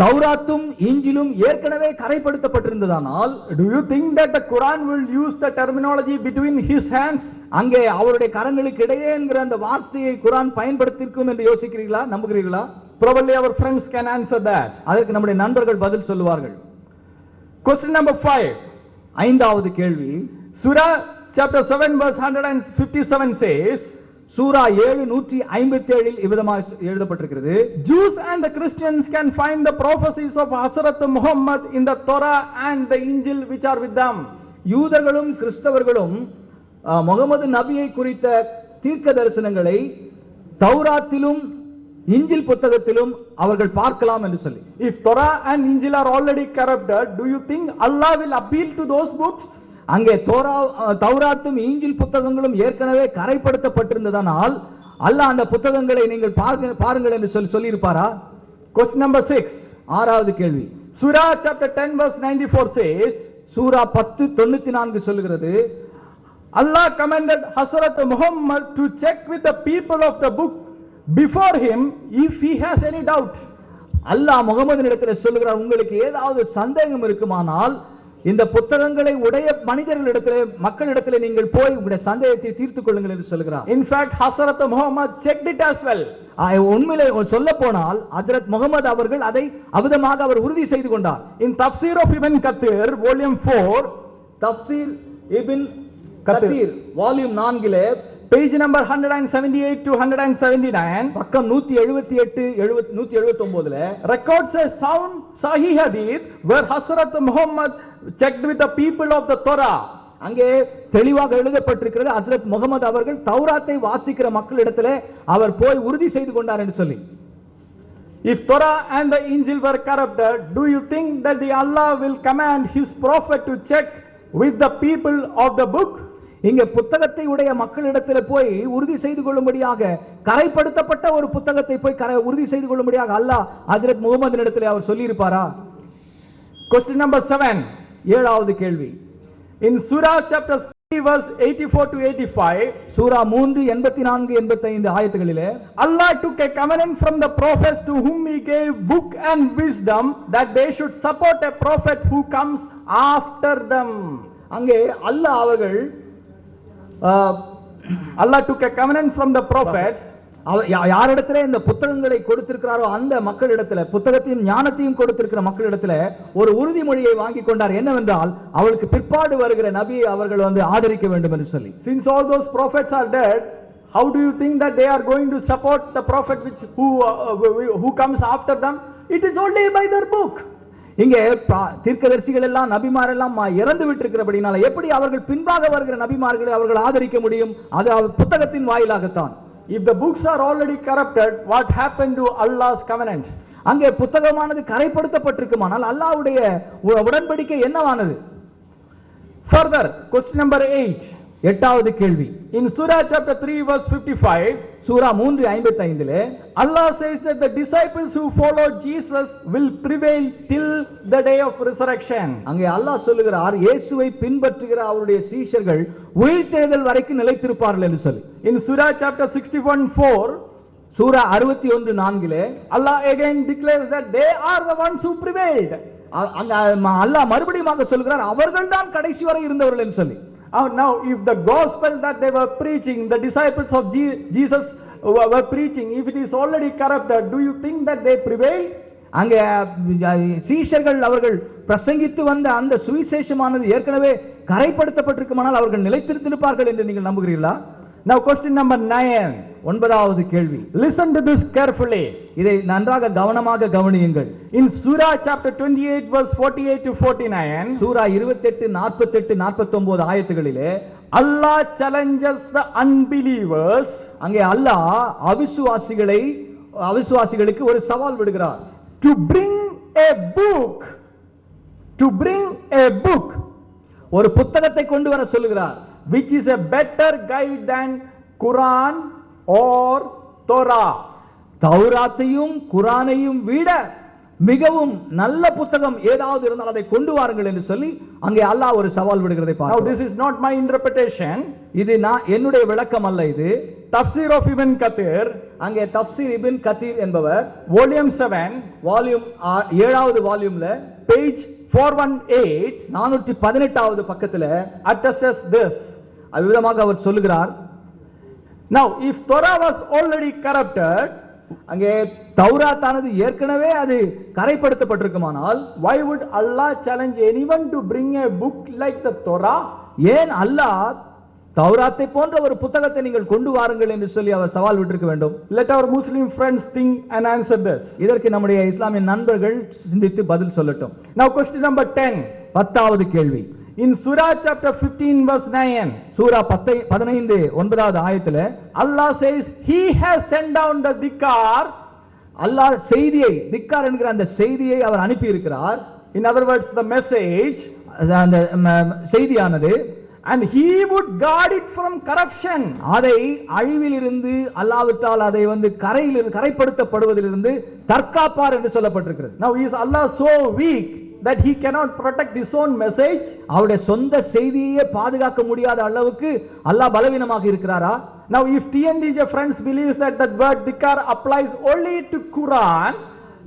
தௌராத்தும் இஞ்சிலும் ஏற்கனவே கரைப்படுத்தப்பட்டிருந்ததானால், do you think that the Quran will use the terminology between his hands? அங்கே அவருடைய கரங்களுக்கு இடையே என்கிற அந்த வார்த்தையை குர்ஆன் பயன்படுத்தியிருக்கும் என்று யோசிக்கிறீர்களா, நம்புகிறீர்களா? Probably our friends can answer that. அதற்கு நம்முடைய நண்பர்கள் பதில் சொல்லுவார்கள். Question number 5, ஐந்தாவது கேள்வி, Surah chapter 7 verse 157 says, சூரா 7:157 இவ்விதமாக எழுதப்பட்டிருக்கிறது, Jews and the Christians can find the prophecies of Hazrat Muhammad in the Torah and the Injil which are with them. யூதர்களும் கிறிஸ்தவர்களும் முகமது நபியை குறித்த தீர்க்க தரிசனங்களை தௌராத்திலும் இஞ்சில் புத்தகத்திலும் அவர்கள் பார்க்கலாம் என்று சொல்லி. If Torah and Injil are already corrupted, do you think Allah will appeal to those books? அங்கே தௌராத்தும் இஞ்சில் புத்தகங்களும் ஏற்கனவே கரைப்படுத்தப்பட்டிருந்ததனால் அல்லாஹ் அந்த புத்தகங்களை நீங்கள் பாருங்கள் என்று சொல்லி இருப்பாரா? Question number 6. ஆறாவது கேள்வி. Surah chapter 10 verse 94 says, சூரா 10:94 சொல்லுகிறது, Allah commanded Hazrat Muhammad to check with the people of the book before him if he has any doubt. அல்லாஹ் முகமதினிடத்தில் சொல்லுகிறார், உங்களுக்கு ஏதாவது சந்தேகம் இருக்குமானால் இந்த புத்தகங்களை உடைய மனிதர்களிடத்திலே மக்களிடத்திலே நீங்கள் போய் உங்களுடைய சந்தேகத்தை தீர்த்துக் கொள்ளுங்கள் என்று சொல்கிறார். In fact, Hazrat Muhammad checked it as well. உண்மையிலே சொல்ல போனால் ஹஜ்ரத் முகமது அவர்கள் அதை அவிதமாக அவர் உறுதி செய்து கொண்டார். In Tafsir of Ibn Kathir, volume 4, தப்சீர் இப்ன் கதீர் வால்யூம் 4 page number 178 to 179, பக்கம் 178 179 records a sound Sahih hadith where Hazrat Muhammad checked with the people of the Torah. அங்கே தெளிவாக எழுதப்பட்டிருக்கிறது, ஹஜ்ரத் முகமது அவர்கள் தௌராத்தை வாசிக்கிற மக்களிடத்திலே அவர் போய் உறுதி செய்து கொண்டார் என்று சொல்லி. If Torah and the Injil were corrupted, do you think that the Allah will command his prophet to check with the people of the book? இங்க புத்தகத்தை உடைய மக்களிடத்தில் போய் உறுதி செய்து கொள்ளும்படியாக கரைப்படுத்தப்பட்ட ஒரு புத்தகத்தை போய் உறுதி செய்து கொள்ளும்படியாக அல்லாஹ் ஹஜ்ரத் முகமதினிடத்தில் அவர் சொல்லி இருப்பாரா? Question number 7. ஏழாவது கேள்வி. In Surah chapter 3 verse 84 to 85, Sura 3 84 85 ஆயத்துகளிலே Allah took a covenant from the prophets to whom he gave book and wisdom that they should support a prophet who comes after them. அங்கே அல்லாஹ் அவர்கள் Allah took a covenant from the prophets. யாரிடத்திலே இந்த புத்தகங்களை கொடுத்திருக்கிறாரோ அந்த மக்களிடத்துல புத்தகத்தையும் ஞானத்தையும் கொடுத்திருக்கிற மக்களிடத்துல ஒரு உறுதிமொழியை வாங்கி கொண்டார். என்னவென்றால் அவளுக்கு பிற்பாடு வருகிற நபியை அவர்கள் ஆதரிக்க வேண்டும் என்று சொல்லி. Since all those prophets are dead, how do you think that they are going to support the prophet who comes after them? It is only by their book. இங்கே தீர்க்கதரிசிகள் எல்லாம் நபிமார் எல்லாம் இறந்து விட்டிருக்கிறபடினால எப்படி அவர்கள் பின்பாக வருகிற நபிமார்களை அவர்கள் ஆதரிக்க முடியும்? அது புத்தகத்தின் வாயிலாகத்தான். If the books are already corrupted, what happened to Allah's covenant? அங்கே புத்தகமானது கரைப்படுத்தப்பட்டிருக்குமானால் அல்லாஹ்வுடைய உடன்படிக்கை என்னவானது? Further, question number 8. எட்டாவது கேள்வி. In Surah chapter 3 verse 55, Sura 3:55 Allah says that the disciples who follow Jesus will prevail till the day of resurrection. அங்கே அல்லாஹ் சொல்லுகிறார், இயேசுவை பின்பற்றுகிற அவருடைய சீஷர்கள் உயிர்த்தெழுதல் வரைக்கும் நிலைத்திருப்பார்கள் என்று சொல்லி. In Surah chapter 61:4, Sura 61:4 Allah again declares that they are the ones who prevailed. அல்லாஹ் மறுபடியும் சொல்கிறார், அவர்கள் தான் கடைசி வரை இருந்தவர்கள் என்று சொல்லி. Now, if the gospel that they were preaching, the disciples of Jesus were preaching, if it is already corrupted, do you think that they prevail? அங்கே சீஷர்கள் அவர்கள் பிரசங்கித்து வந்த அந்த சுவிசேஷமானது ஏற்கனவே கரைப்படுத்தப்பட்டிருக்குமானால் அவர்கள் நிலைத்திருப்பார்கள் என்று நீங்கள் நம்புகிறீர்களா? Now question number 9. ஒன்பதாவது கேள்வி. Listen to this carefully. இதை நன்றாக கவனமாக கவனியுங்கள். In Surah chapter 28 verse 48 to 49, Sura 28 48 49 ஆயத்துகளிலே Allah challenges the unbelievers. அங்கே அல்லாஹ் அவிசுவாசிகளுக்கு ஒரு சவால் விடுகிறார். To bring a book ஒரு புத்தகத்தை கொண்டு வர சொல்லுகிறார். which is a better guide than Quran or Torah. தௌராத்தையும் குரானையும் விட மிகவும் நல்ல புத்தகம் ஏதாவது இருந்தால் அதை கொண்டு வாருங்கள் என்று சொல்லி அங்கே அல்லாஹ் ஒரு சவால் விடுகிறதை Now பார்க்கிறோம். this is not my interpretation. இது என்னுடைய விளக்கம் அல்ல. இது Tafsir of Ibn Kathir, அங்கே தப்சீர் இப்ன் கதீர் என்பவர் volume 7, வால்யூம் 7வது வால்யூம்ல page 418, 418வது பக்கத்துல attests this. அவ்விதமாக அவர் சொல்லுகிறார். Now if Torah was already corrupted, அங்கே தௌராத்தானது ஏற்கனவே அது கரைப்படுத்தப்பட்டிருக்குமானால் why would Allah challenge anyone to bring a book like the Torah? ஏன் அல்லாஹ் தௌராத்தை போன்ற ஒரு புத்தகத்தை நீங்கள் கொண்டு வாருங்கள் என்று சொல்லி அவர் சவால் விட்டிருக்க வேண்டும்? Let our Muslim friends think and answer this. இதற்கு நம்முடைய இஸ்லாமிய நண்பர்கள் சிந்தித்து பதில் சொல்லட்டும். Now question number 10. 10வது கேள்வி. In Surah chapter 15 verse 9, சூரா 15 9வது ஆயத்துல Allah says he has sent down the dhikar. அல்லாஹ் செய்தியை திக்கார் என்கிற அந்த செய்தியை அவர் அனுப்பி இருக்கிறார். In other words, the message, அந்த செய்தியானது and he would guard it from corruption. அதை அழிவிலிருந்து அல்லாவிட்டால் அதை கரைப்படுத்தப்படுவதிலிருந்து தற்காப்பார் என்று சொல்லப்பட்டிருக்கிறது. Now is Allah so weak that he cannot protect his own message? அவருடைய சொந்த செய்தியை பாதுகாக்க முடியாத அளவுக்கு அல்லாஹ் பலவீனமாக இருக்கிறாரா? Now if TNDJ friends believes that word dikar applies only to Quran,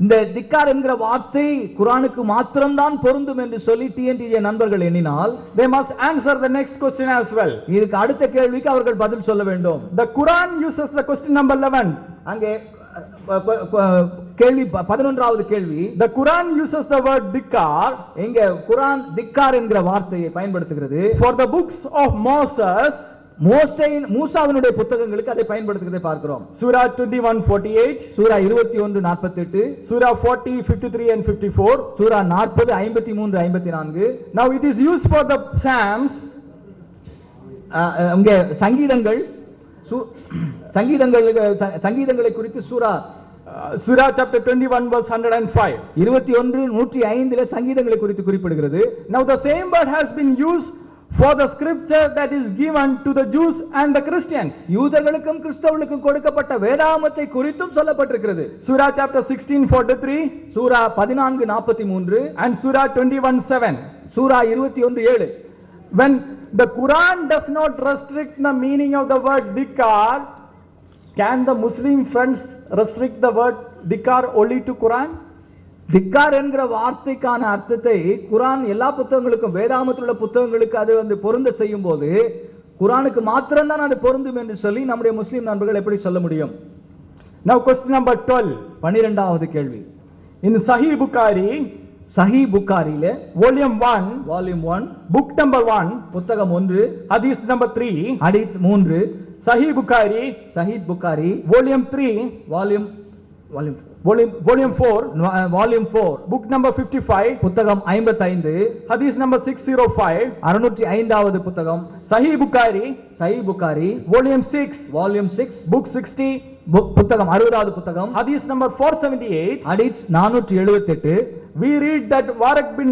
இந்த திக்கார் என்கிற வார்த்தை குர்ஆனுக்கு மாத்திரம்தான் பொருந்தும் என்று சொல்லி டிஎன்டிஜே நண்பர்கள் எண்ணினால், they must answer the next question as well. இதுக்கு அடுத்த கேள்விக்கு அவர்கள் பதில் சொல்ல வேண்டும். The Quran uses the question number 11. அங்கே கேள்வி 11வது கேள்வி, the Quran uses the word dikar. இங்க குர்ஆன் திக்கார் என்கிற வார்த்தையை பயன்படுத்துகிறது. For the books of Moses, மூசாவினுடைய புத்தகங்களுக்கு அதை பயன்படுத்துவதை பார்க்கிறோம். Surah 21:48, Sura 21:48, Surah 40:53 and 54, Sura 40:53-54. Now it is used for the Psalms. இங்கே சங்கீதங்களை குறித்து Surah chapter 21 verse 105. 21:105 சங்கீதங்களை குறித்து குறிப்பிடுகிறது. Now the same word has been used for the scripture that is given to the Jews and the Christians. யூதர்களுக்கும் கிறிஸ்தவர்களுக்கும் கொடுக்கப்பட்ட வேதாகமத்தை குறித்தும் சொல்லப்பட்டிருக்கிறது. Surah chapter 16:43, Sura 14:43 and Surah 21:7. Sura 21:7. When the Quran does not restrict the meaning of the word dikar, can the Muslim friends restrict the word dikar only to Quran? திக்கார் என்கிற வார்த்தைக்கான அர்த்தத்தை குர்ஆன் எல்லா புத்தகங்களுக்கும், வேதாகமத்தில் உள்ள புத்தகங்களுக்கு அது பொருந்த செய்யும் போது குர்ஆனுக்கு மாத்திரம்தான் அது பொருந்தும் என்று சொல்லி நம்முடைய முஸ்லிம் நண்பர்கள் எப்படி சொல்ல முடியும்? Now question number 12. 12வது கேள்வி. In Sahih Bukhari, சஹீஹ் புகாரியிலே volume 1, book number 1, புத்தகம் 1, hadith number 3, ஹதீஸ் 3, Sahih Bukhari, சஹீஹ் Bukhari volume 3, volume 4, book number 55, புத்தகம் 55, hadith number 605, 605வது புத்தகம், Sahih Bukhari, சஹீஹ் புகாரி volume 6, book 60, புத்தகம் 60வது புத்தகம், hadith number 478. ஹதீஸ் 478. We read that Waraq bin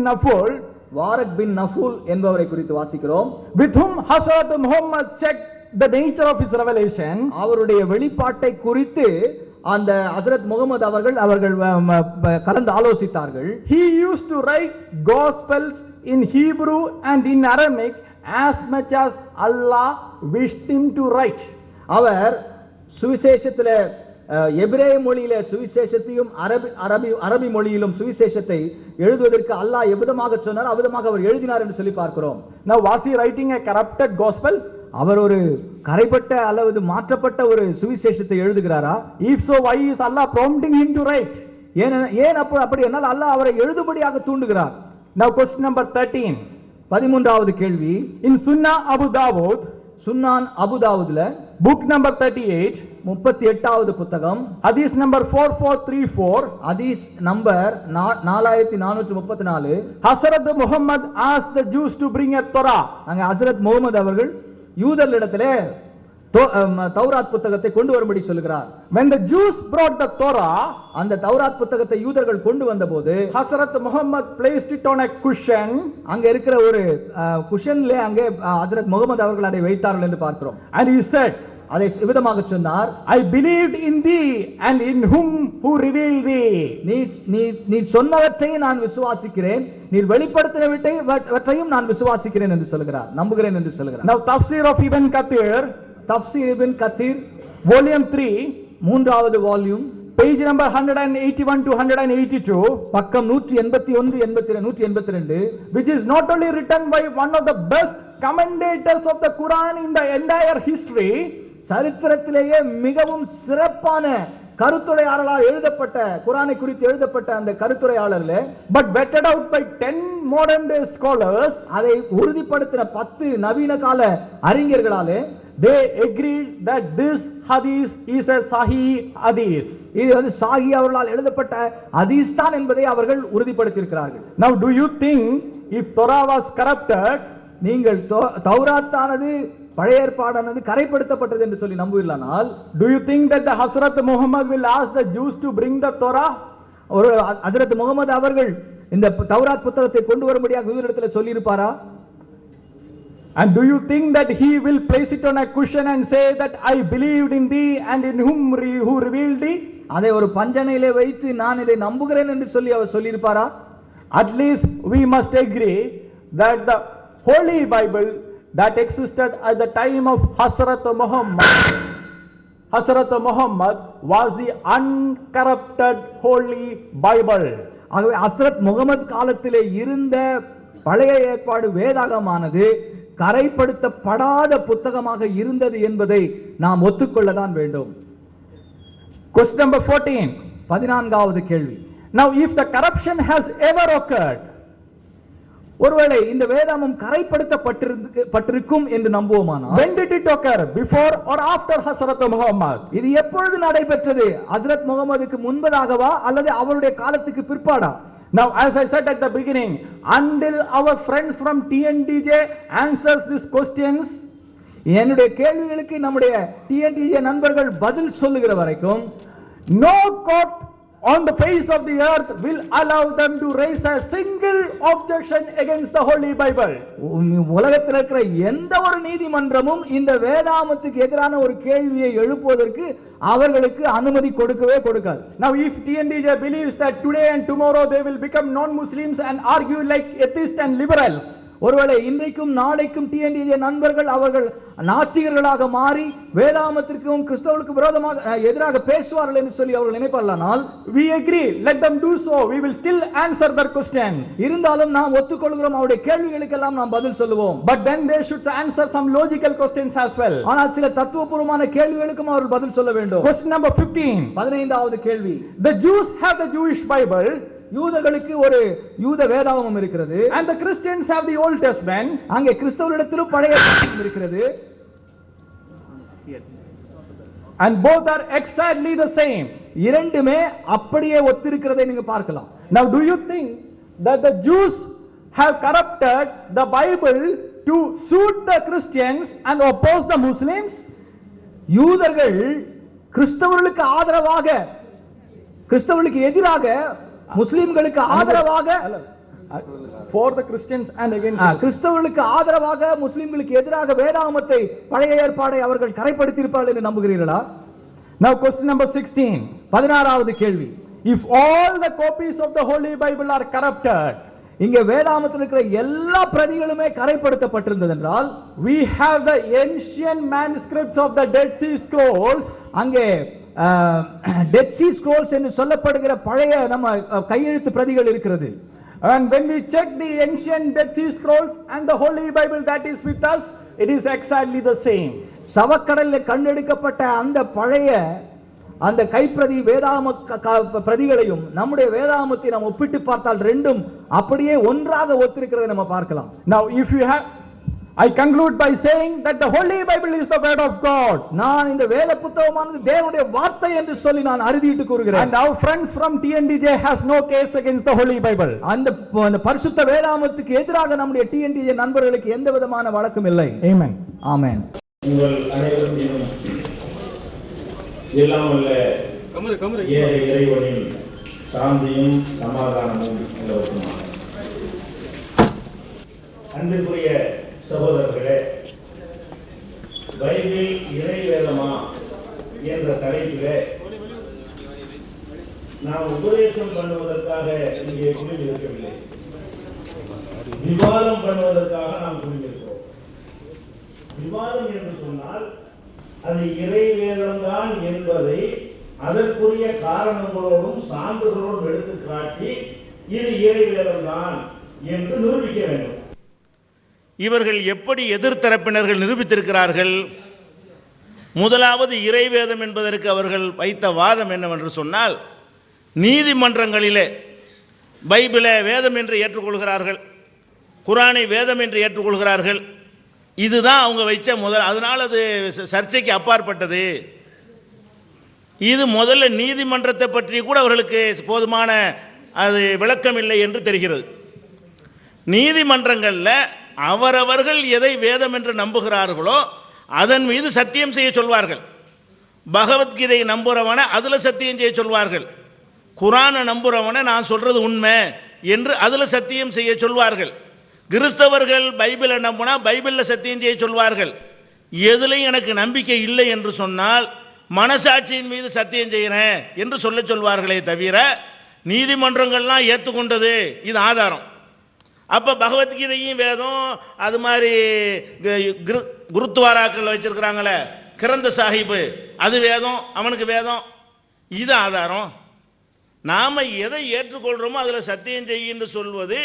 Naful என்பவரை குறித்து வாசிக்கிறோம். with whom Hazrat Muhammad checked the nature of his revelation. அவருடைய வெளிப்பாட்டை குறித்து அந்த ஹஜ்ரத் முகமது அவர்கள் கலந்து ஆலோசித்தார்கள். He used to write gospels in Hebrew and in Aramaic as much as Allah wished him to write. அவர் சுவிசேஷத்திலே எபிரேய மொழியிலே சுவிசேஷத்தையும் அரபி மொழியிலும் சுவிசேஷத்தை எழுதுவதற்கு அல்லாஹ் எவ்விதமாக சொன்னார் அவ்விதமாக அவர் எழுதினார் என்று சொல்லி பார்க்கிறோம். Now was he writing a corrupted gospel? அவர் ஒரு கரைப்பட்ட அல்லது மாற்றப்பட்ட ஒரு சுவிசேஷத்தை எழுதுகிறாரா? If so, why is Allah prompting him to write? ஏன் அப்படி என்னால் அல்லாஹ் அவரை எழுதும்படியாக தூண்டுகிறார்? Now question number 13. 13வது கேள்வி. In Sunnah Abu Dawud, சுன்னான் அபுதாவுதுல book number 38, 38வது புத்தகம், hadith number 4434, ஹதீஸ் number 4434. Hazrat Muhammad asked the Jews to bring a Torah. அங்க ஹஜ்ரத் முகமது அவர்கள் யூதர்களிடத்திலே தௌராத் புத்தகத்தை கொண்டு வரும்படி சொல்கிறார். When the Jews brought the Torah, அந்த தௌராத் புத்தகத்தை யூதர்கள் கொண்டு வந்தபோது Hazrat Muhammad placed it on a cushion. அங்க இருக்கிற ஒரு குஷன்ல அங்கே ஹஜ்ரத் முகமது அவர்கள் அதை வைத்தார்கள் என்று பார்க்கிறோம். And he said, அதை விதமாக சொன்னார், I believed in thee and in whom who revealed thee. நீ சொன்னவற்றை நான் விசுவாசிக்கிறேன், நீர் வெளிப்படுத்தினவற்றையும் நான் விசுவாசிக்கிறேன் என்று சொல்கிறார், நம்புகிறேன் என்று சொல்கிறார். Now Tafsir of Ibn Kathir, தப்சீர் இப்ன் கத்தீர் volume 3, 3வது வால்யூம், page number 181 to 182, பக்கம் 181 182, which is not only written by one of the best commentators of the Quran in the entire history, சரித்திரத்திலேயே மிகவும் சிறப்பான கருத்துரையாளரால் எழுதப்பட்ட குர்ஆனை குறித்து எழுதப்பட்ட அந்த கருத்துரையாளர்ல, but vetted out by 10 modern day scholars, அதை உறுதிப்படுத்தின 10 நவீன கால அறிஞர்களாலே they agreed that this hadith is a sahih hadith. இது சாஹி அவர்களால் எழுதப்பட்ட ஹதீஸ் தான் என்பதை அவர்கள் உறுதிப்படுத்தி இருக்கிறார்கள். Now do you think if Torah was corrupted, நீங்கள் தௌராத்தானது பழைய ஏற்பாடானது கரைப்படுத்தப்பட்டது என்று சொல்லி நம்புவீர்களானால், do you think that the Hazrat Muhammad will ask the Jews to bring the Torah? ஒரு ஹஜ்ரத் முகமது அவர்கள் இந்த தௌராத் புத்தகத்தை கொண்டு வரும்படியாக யூதரிடத்தில் சொல்லி இருப்பாரா? And do you think that he will place it on a cushion and say that I believed in thee and in who revealed thee? அதை ஒரு பஞ்சனையிலே வைத்து நான் இதை நம்புகிறேன் என்று சொல்லி அவர் சொல்லியிருப்பாரா? At least we must agree that the Holy Bible that existed at the time of Hazrat Muhammad was the uncorrupted Holy Bible. ஆகவே ஹஸ்ரத் முகமது காலத்திலே இருந்த பழைய ஏற்பாடு வேதாகமானது கரைப்படுத்தப்படாத புத்தகமாக இருந்தது என்பதை நாம் ஒத்துக்கொள்ளதான் வேண்டும். Question number 14. 14வது கேள்வி. Now if the corruption has ever occurred, ஒருவேளை இந்த வேதாமம் கரைப்படுத்தப்பட்டிருக்கும் என்று நம்புவோமானால், when did it occur? Before or after Hazrat Muhammad? இது எப்பொழுது நடைபெற்றது? ஹஸ்ரத் முகமதுக்கு முன்பதாகவா அல்லது அவருடைய காலத்துக்கு பிற்பாடா? Now as I said at the beginning, until our friends from TNDJ answers these questions, என்னுடைய கேள்விகளுக்கு நம்முடைய TNDJ நண்பர்கள் பதில் சொல்லுகிற வரைக்கும் no court on the face of the earth will allow them to raise a single objection against the Holy Bible. உலகத்தில் இருக்கிற எந்த ஒரு நீதிமன்றமும் இந்த வேதாமத்துக்கு எதிரான ஒரு கேள்வியை எழுப்புவதற்கு அவர்களுக்கு அனுமதி கொடுக்கவே கொடுக்காது. Now if TNDJ believes that today and tomorrow they will become non-Muslims and argue like atheists and liberals, ஒருவேளை இன்றைக்கும் நாளைக்கும் TNDJ நண்பர்கள் அவர்கள் நாத்திகர்களாக மாறி வேதாமத்திற்கும் கிறிஸ்தவர்களுக்கு விரோதமாக எதிராக பேசுவார்கள் என்று சொல்லி அவர்கள் நினைப்பார்களானால், we agree, let them do so, we will still answer their questions. இருந்தாலும் நாம் ஒத்துக்கொள்கிறோம், அவருடைய கேள்விகளுக்கெல்லாம் நாம் பதில் சொல்லுவோம். But then they should answer some logical questions as well. ஆனால் சில தத்துவபூர்வமான கேள்விகளுக்கும் அவர்கள் பதில் சொல்ல வேண்டும். Question number 15. 15வது கேள்வி. The Jews have the Jewish Bible, யூதர்களுக்கு ஒரு யூத வேதாகமம் இருக்கிறது, and the Christians have the Old Testament. அங்கே கிறிஸ்தவரிடத்திலும் பழைய ஏற்பாடு இருக்கிறது, and both are exactly the same. இரண்டுமே அப்படியே ஒத்திருக்கிறதை நீங்க பார்க்கலாம். Now do you think that the Jews have corrupted the Bible to suit the Christians and oppose the Muslims? யூதர்கள் கிறிஸ்தவர்களுக்கு ஆதரவாக கிறிஸ்தவர்களுக்கு எதிராக முஸ்லிம்களுக்கு ஆதரவாக for the Christians and against கிறிஸ்தவர்களுக்கு ஆதரவாக முஸ்லிம்களுக்கு எதிராக வேதாகமத்தை பழைய ஏற்பாடை அவர்கள் கரைப்படுத்தி இருப்பார்கள் என்று நம்புகிறீர்களா? Now question number 16. 16வது கேள்வி. If all the copies of the Holy Bible are corrupted, இங்க வேதாகமத்தில் இருக்கிற எல்லா பிரதிகளுமே கரைப்படுத்தப்பட்டிருந்தது என்றால், we have the ancient manuscripts of the Dead Sea Scrolls, அங்கே டெட் சி ஸ்க்ரோல்ஸ் என்று சொல்லப்படுகிற பழைய நம்ம கையெழுத்து பிரதிகள் இருக்கிறது. and when we check the ancient Dead Sea Scrolls and the Holy Bible that is with us, it is exactly the same. சவக்கடலில் கண்டெடுக்கப்பட்ட அந்த பழைய அந்த கைப்பிரதி வேதாகம பிரதிகளையும் நம்முடைய வேதாகமத்தை நாம் ஒப்பிட்டு பார்த்தால் ரெண்டும் அப்படியே ஒன்றாக ஒத்திருக்கிறதை நம்ம பார்க்கலாம். Now if you have, I conclude by saying that the Holy Bible is the word of God. நான் இந்த வேத புத்தகமானது தேவனுடைய வார்த்தை என்று சொல்லி நான் அறுதியிட்டு கூறுகிறேன். And our friends from TNDJ has no case against the Holy Bible. அந்த பரிசுத்த வேதாகமத்துக்கு எதிராக நம்முடைய TNDJ நண்பர்களுக்கு எந்த விதமான வழக்கும் இல்லை. Amen. ஆமென். உங்கள் அனைவரும் எல்லாம் வல்ல இறைவனின் சாந்தியும் சமாதானமும் நிலவட்டுமாக. அன்பிற்குரிய சகோதரர்களே, பைபிள் இறை வேதமா என்ற தலைப்பிலே நாம் உபதேசம் பண்ணுவதற்காக இங்கே குழுமிருக்கவில்லை, விவாதம் பண்ணுவதற்காக நாம் குழுமிருக்கிறோம். விவாதம் என்று சொன்னால் அது இறை வேதம்தான் என்பதை அதற்குரிய காரணங்களோடும் சான்றுகளோடும் எடுத்து காட்டி இது இறை வேதம்தான் என்று நிரூபிக்க வேண்டும். இவர்கள் எப்படி எதிர்த்தரப்பினர்கள் நிரூபித்திருக்கிறார்கள்? முதலாவது இறைவேதம் என்பதற்கு அவர்கள் வைத்த வாதம் என்னவென்று சொன்னால், நீதிமன்றங்களிலே பைபிளை வேதம் என்று ஏற்றுக்கொள்கிறார்கள், குரானை வேதம் என்று ஏற்றுக்கொள்கிறார்கள். இதுதான் அவங்க வைச்ச முதல், அதனால் அது சர்ச்சைக்கு அப்பாற்பட்டது. இது முதல்ல நீதிமன்றத்தை பற்றி கூட அவர்களுக்கு போதுமான அது விளக்கம் இல்லை என்று தெரிகிறது. நீதிமன்றங்களில் அவரவர்கள் எதை வேதம் என்று நம்புகிறார்களோ அதன் மீது சத்தியம் செய்ய சொல்வார்கள். பகவத்கீதையை நம்புகிறவனை அதில் சத்தியம் செய்ய சொல்வார்கள். குரானை நம்புகிறவனை நான் சொல்கிறது உண்மை என்று அதில் சத்தியம் செய்ய சொல்வார்கள். கிறிஸ்தவர்கள் பைபிளை நம்பினா பைபிளில் சத்தியம் செய்ய சொல்வார்கள். எதுலையும் எனக்கு நம்பிக்கை இல்லை என்று சொன்னால் மனசாட்சியின் மீது சத்தியம் செய்கிறேன் என்று சொல்வார்களே தவிர நீதிமன்றங்கள்லாம் ஏற்றுக்கொண்டது இது ஆதாரம். அப்போ பகவத்கீதையும் வேதம், அது மாதிரி குருத்வாராக்கள் வச்சிருக்கிறாங்களே கிரந்த சாஹிப்பு, அது வேதம், அவனுக்கு வேதம், இது ஆதாரம். நாம் எதை ஏற்றுக்கொள்கிறோமோ அதில் சத்தியம் செய்யின்னு சொல்வது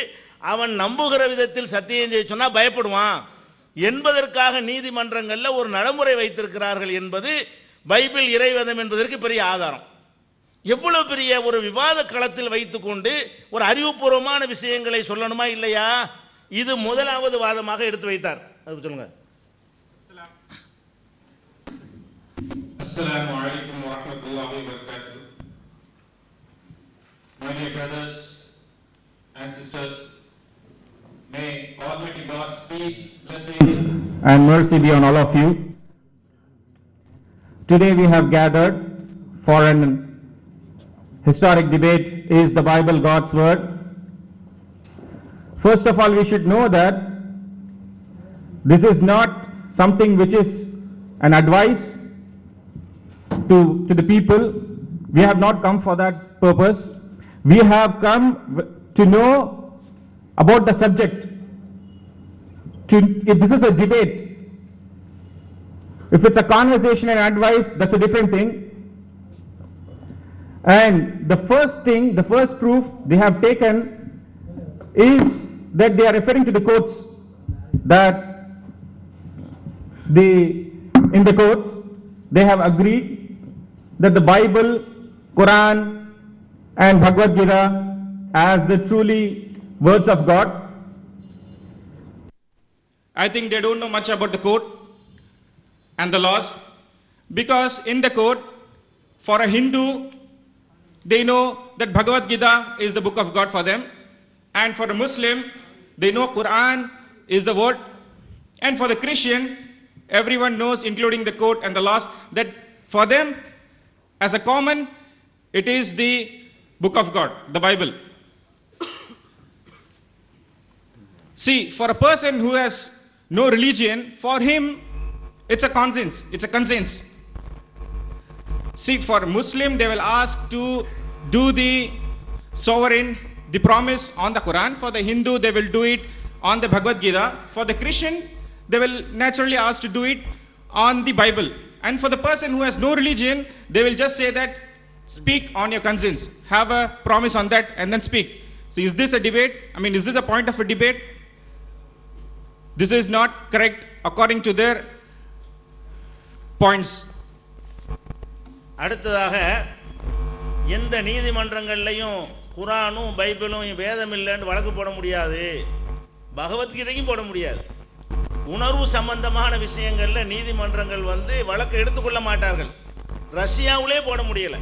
அவன் நம்புகிற விதத்தில் சத்தியம் செய்ய சொன்னால் பயப்படுவான் என்பதற்காக நீதிமன்றங்களில் ஒரு நடைமுறை வைத்திருக்கிறார்கள் என்பது பைபிள் இறைவேதம் என்பதற்கு பெரிய ஆதாரம். எவ்வளவு பெரிய ஒரு விவாத களத்தில் வைத்துக்கொண்டு ஒரு அறிவுபூர்வமான விஷயங்களை சொல்லணுமா இல்லையா? இது முதலாவது வாதமாக எடுத்து வைத்தார். அது சொல்லுங்க. Assalamu alaikum wa rahmatullahi wa barakatuh. My dear brothers and sisters, may Almighty God's peace, blessings and mercy be on all of you. Today we have gathered for an historic debate. Is the Bible God's word? First of all, we should know that this is not something which is an advice to the people. We have not come for that purpose. We have come to know about the subject. If this is a debate, if it's a conversation and advice, that's a different thing. And the first proof they have taken is that they are referring to the courts, that in the courts they have agreed that the Bible, Quran and Bhagavad Gita as the truly words of God. I think they don't know much about the code and the laws, because in the code, for a Hindu, they know that Bhagavad Gita is the book of God for them, and for a Muslim, they know Quran is the word, and for the Christian, everyone knows, including the code and the laws, that for them, as a common, it is the book of God, the Bible. See, for a person who has no religion, for him, it's a conscience, it's a conscience. See, for a Muslim, they will ask to do the sovereign, the promise on the Quran. For the Hindu, they will do it on the Bhagavad Gita. For the Christian, they will naturally ask to do it on the Bible. And for the person who has no religion, they will just say that, speak on your conscience, have a promise on that, and then speak. So is this a debate? I mean, is this a point of a debate? This is not correct according to their points. அடுத்ததாக எந்த நீதிமன்றங்கள்லையும் குரானும் பைபிளும் வேதம் இல்லைன்னு வழக்கு போட முடியாது, பகவத்கீதையும் போட முடியாது. உணர்வு சம்பந்தமான விஷயங்களில் நீதிமன்றங்கள் வழக்கு எடுத்துக்கொள்ள மாட்டார்கள். ரஷ்யாவிலே போட முடியலை.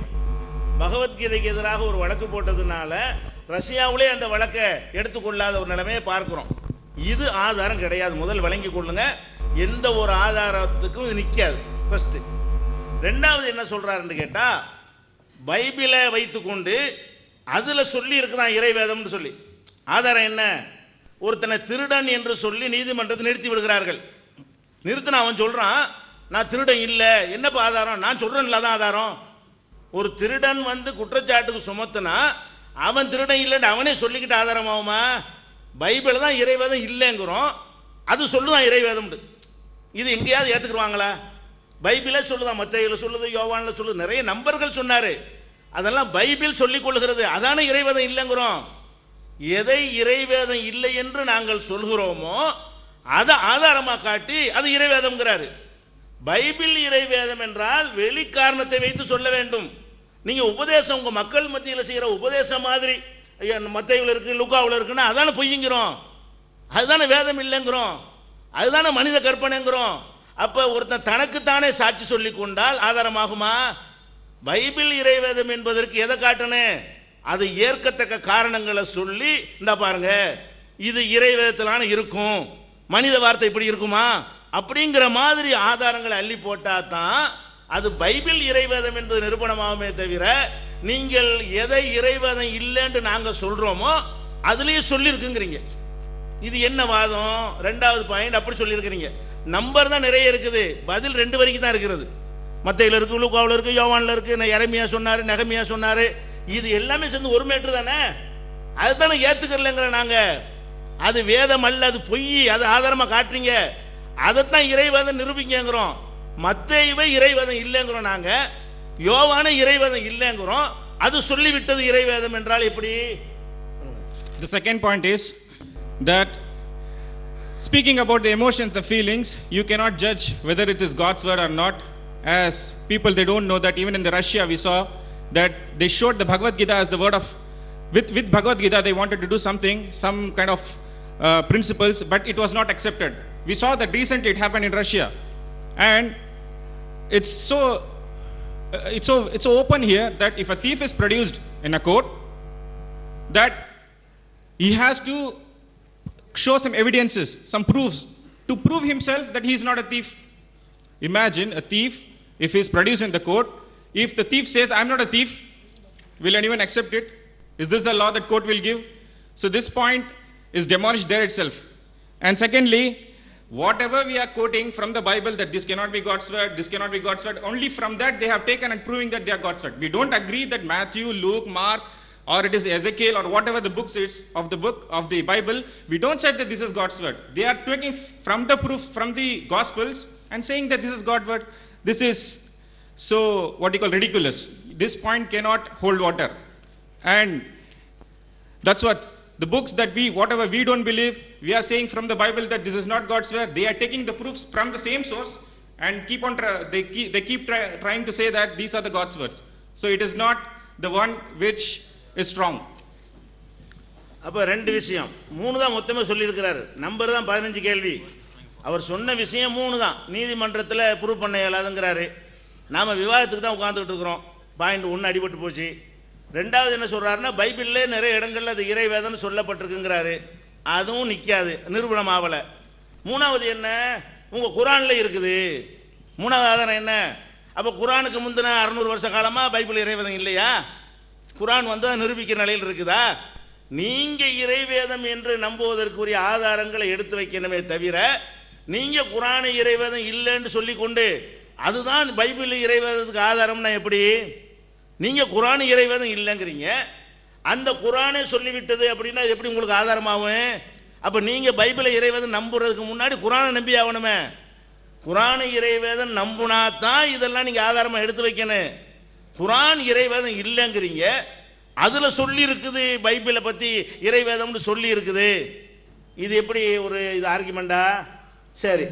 பகவத்கீதைக்கு எதிராக ஒரு வழக்கு போட்டதுனால ரஷ்யாவிலே அந்த வழக்கை எடுத்துக்கொள்ளாத ஒரு நிலைமையை பார்க்கிறோம். இது ஆதாரம் கிடையாது. முதல் வழங்கி கொள்ளுங்க. எந்த ஒரு ஆதாரத்துக்கும் இது நிற்காது. ஃபர்ஸ்ட். ரெண்டாவது என்ன சொல்றாருன்னு கேட்டா, பைபிளை வைத்துக்கொண்டு அதில் சொல்லி இருக்குதான் இறைவேதம்னு சொல்லி, ஆதாரம் என்ன? ஒருத்தனை திருடன் என்று சொல்லி நீதிமன்றத்தை நிறுத்தி விடுகிறார்கள். நிறுத்தின அவன் சொல்றான், நான் திருடன் இல்லை, என்னப்பா ஆதாரம்? நான் சொல்றேன் இல்லாதான் ஆதாரம். ஒரு திருடன் குற்றச்சாட்டுக்கு சுமத்துனா அவன் திருடன் இல்லைன்னு அவனே சொல்லிக்கிட்டு ஆதாரம் ஆகுமா? பைபிள் தான் இறைவேதம் இல்லைங்கிறோம், அது சொல்லுதான் இறைவேதம். இது எங்கேயாவது ஏற்றுக்குருவாங்களா? பைபிளே சொல்லுதான், மத்தேயுல சொல்லுது, யோவானில் சொல்லுது, நிறைய நம்பர்கள் சொன்னார். அதெல்லாம் பைபிள் சொல்லிக் கொள்கிறது. அதான இறைவேதம் இல்லைங்கிறோம். எதை இறைவேதம் இல்லை என்று நாங்கள் சொல்கிறோமோ அதை ஆதாரமாக காட்டி அது இறைவேதம்ங்கிறாரு. பைபிள் இறைவேதம் என்றால் வெளி காரணத்தை வைத்து சொல்ல வேண்டும். நீங்கள் உபதேசம் உங்கள் மக்கள் மத்தியில் செய்கிற உபதேசம் மாதிரி மத்தேயுல இருக்குது, லூக்காவில் இருக்குன்னா அதான பொய்யுங்கிறோம், அதுதானே வேதம் இல்லைங்கிறோம், அதுதானே மனித கற்பனைங்கிறோம். அப்போ ஒருத்தன் தனக்குத்தானே சாட்சி சொல்லி கொண்டால் ஆதாரமாகுமா? பைபிள் இறைவேதம் என்பதற்கு எதை காட்டணும்? அது ஏற்கத்தக்க காரணங்களை சொல்லி, இந்த பாருங்க இது இறைவேதத்திலான இருக்கும், மனித வார்த்தை இப்படி இருக்குமா அப்படிங்கிற மாதிரி ஆதாரங்களை அள்ளி போட்டா தான் அது பைபிள் இறைவேதம் என்பது நிரூபணமாகுமே தவிர, நீங்கள் எதை இறைவேதம் இல்லைன்னு நாங்கள் சொல்றோமோ அதுலேயே சொல்லியிருக்குங்கிறீங்க. இது என்ன வாதம்? ரெண்டாவது பாயிண்ட் அப்படி சொல்லியிருக்கிறீங்க. நம்பர் தான் நிறைய இருக்குது, பதில் 2 வரைக்கும் தான் இருக்கிறது. மத்தையில் இருக்கு, லூக்காவில் இருக்கு, யோவானில் இருக்கு, எரேமியா சொன்னார், நெகமியா சொன்னார். இது எல்லாமே சேர்ந்து ஒரு மேட்ரு தானே. அதுதானே ஏற்றுக்கிறலங்கிற நாங்கள். அது வேதம் அல்ல, அது பொய். அது ஆதாரமாக காட்டுறீங்க, அதைத்தான் இறைவேதம் நிரூபிங்கிறோம். மத்தேயுவை இறைவேதம் இல்லைங்கிறோம் நாங்கள், யோவான இறைவேதம் இல்லைங்கிறோம். அது சொல்லிவிட்டது இறைவேதம் என்றால் எப்படி? The second point is that speaking about the emotions, the feelings, you cannot judge whether it is God's word or not. As people, they don't know that even in the Russia we saw that they showed the Bhagavad Gita as the word of, with Bhagavad Gita they wanted to do something, some kind of principles, but it was not accepted. We saw that recently it happened in Russia, and it's so open here that if a thief is produced in a court, that he has to show some evidences, some proofs to prove himself that he is not a thief. Imagine a thief, if he is produced in the court, if the thief says, I am not a thief, will anyone accept it? Is this the law that court will give? So this point is demolished there itself. And secondly, whatever we are quoting from the Bible, that this cannot be God's word, this cannot be God's word, only from that they have taken and proving that they are God's word. We don't agree that Matthew, Luke, Mark, or it is Ezekiel, or whatever the books is of the book of the Bible, we don't say that this is God's word. They are taking from the proofs from the Gospels and saying that this is God's word. This is so, what you call, ridiculous. This point cannot hold water. And that's what the books that whatever we don't believe, we are saying from the Bible that this is not God's word. They are taking the proofs from the same source and they keep trying to say that these are the God's words. So it is not the one which is strong. அப்போ 2 விஷயம், 3 தான் மொத்தமாக சொல்லியிருக்கிறாரு. Number தான் 15 கேள்வி. அவர் சொன்ன விஷயம் 3 தான். நீதிமன்றத்தில் ப்ரூவ் பண்ண இயலாதுங்கிறாரு. நாம் விவாதத்துக்கு தான் உட்காந்துக்கிட்டு இருக்கிறோம். பாயிண்ட் 1 அடிபட்டு போச்சு. 2வது என்ன சொல்கிறாருன்னா, பைபிளில் நிறைய இடங்களில் அது இறைவேதம்னு சொல்லப்பட்டிருக்குங்கிறாரு. அதுவும் நிற்காது, நிரூபணம் ஆகலை. 3வது என்ன, உங்கள் குரானில் இருக்குது. 3வது ஆதாரம் என்ன? அப்போ குரானுக்கு முந்தின 600 வருஷ காலமாக பைபிள் இறைவேதம் இல்லையா? குரான் வந்து நிரூபிக்கிற நிலையில் இருக்குதா? நீங்கள் இறைவேதம் என்று நம்புவதற்குரிய ஆதாரங்களை எடுத்து வைக்கணுமே தவிர, நீங்கள் குரானை இறைவேதம் இல்லைன்னு சொல்லிக்கொண்டு அதுதான் பைபிள் இறைவேதத்துக்கு ஆதாரம்னா எப்படி? நீங்கள் குரான் இறைவேதம் இல்லைங்கிறீங்க, அந்த குரானே சொல்லிவிட்டது அப்படின்னா இது எப்படி உங்களுக்கு ஆதாரமாகும்? அப்போ நீங்கள் பைபிளை இறைவேதம் நம்புறதுக்கு முன்னாடி குரானை நம்பி ஆகணுமே. குரானை இறைவேதம் நம்புனா தான் இதெல்லாம் நீங்கள் ஆதாரமாக எடுத்து வைக்கணும். குரான் இறைவேதம் இல்லைங்கிறீங்க, அதில் சொல்லி இருக்குது பைபிளை பற்றி இறைவேதம்னு சொல்லி இருக்குது. இது எப்படி ஒரு இது ஆர்குமெண்டா? சரி,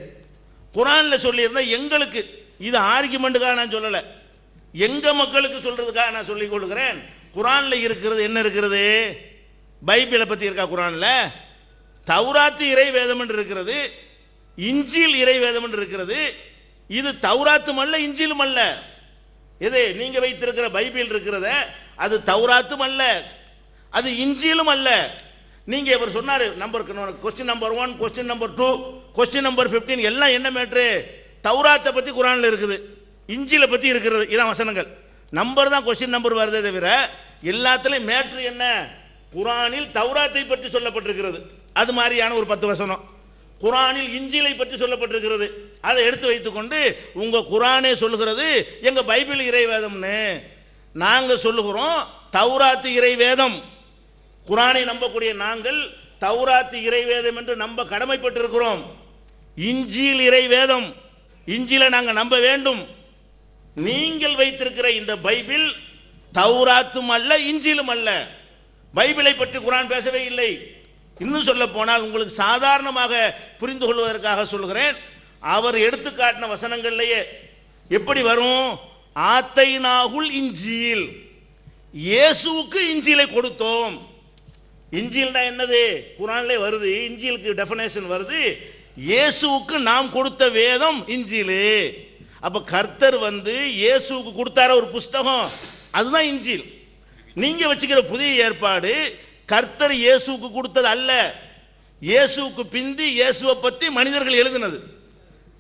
குரானில் சொல்லியிருந்தால் எங்களுக்கு இது ஆர்குமெண்ட்டுக்காக நான் சொல்லலை, எங்கள் மக்களுக்கு சொல்கிறதுக்காக நான் சொல்லிக் கொடுக்குறேன். குரானில் இருக்கிறது என்ன இருக்கிறது? பைபிளை பற்றி இருக்கா குரானில்? தௌராத்து இறைவேதம் என்று இருக்கிறது, இஞ்சில் இறைவேதம் என்று இருக்கிறது. இது தௌராத்தும் அல்ல, இஞ்சிலும் அல்ல. எது நீங்கள் வைத்திருக்கிற பைபிள் இருக்கிறத அது தௌராத்தும் அல்ல, அது இஞ்சிலும் அல்ல. நீங்கள் இவர் சொன்னார் question number 1, question number 2, question number 15 எல்லாம் என்ன மேட்ரு? தௌராத்தை பற்றி குரானில் இருக்குது, இஞ்சிலை பற்றி இருக்கிறது. இதான் வசனங்கள். நம்பர் தான் கொஸ்டின் நம்பர் வருதே தவிர எல்லாத்துலேயும் மேட்ரு என்ன? குரானில் தௌராத்தை பற்றி சொல்லப்பட்டிருக்கிறது, அது மாதிரியான ஒரு 10 வசனம். குரானில் இஞ்சிலை பற்றி சொல்லப்பட்டிருக்கிறது, அதை எடுத்து வைத்துக்கொண்டு உங்கள் குரானே சொல்லுகிறது எங்கள் பைபிள் இறைவேதம்னு. நாங்கள் சொல்லுகிறோம் தௌராத்து இறைவேதம். குரானை நம்பக்கூடிய நாங்கள் தௌராத்து இறைவேதம் என்று நம்ப கடமைப்பட்டிருக்கிறோம். இஞ்சில் இறைவேதம், இஞ்சிலை நாங்கள் நம்ப வேண்டும். நீங்கள் வைத்திருக்கிற இந்த பைபிள் தௌராத்தும் அல்ல, இஞ்சிலும் அல்ல. பைபிளை பற்றி குரான் பேசவே இல்லை. இன்னும் சொல்ல போனால் உங்களுக்கு சாதாரணமாக புரிந்து கொள்வதற்காக சொல்கிறேன், அவர் எடுத்துக்காட்டின வசனங்கள்லேயே எப்படி வரும்? ஆத்தைனாகுல் இஞ்சில், இயேசுவுக்கு இஞ்சிலை கொடுத்தோம். இஞ்சில்னா என்னது? குரான்லே வருது, இஞ்சிலுக்கு டெஃபினேஷன் வருது, இயேசுவுக்கு நாம் கொடுத்த வேதம் இஞ்சிலு. அப்போ கர்த்தர் வந்து இயேசுவுக்கு கொடுத்தார ஒரு புஸ்தகம், அதுதான் இஞ்சில். நீங்கள் வச்சுக்கிற புதிய ஏற்பாடு கர்த்தர் இயேசுவுக்கு கொடுத்தது அல்ல, இயேசுவுக்கு பிந்தி இயேசுவை பற்றி மனிதர்கள் எழுதினது.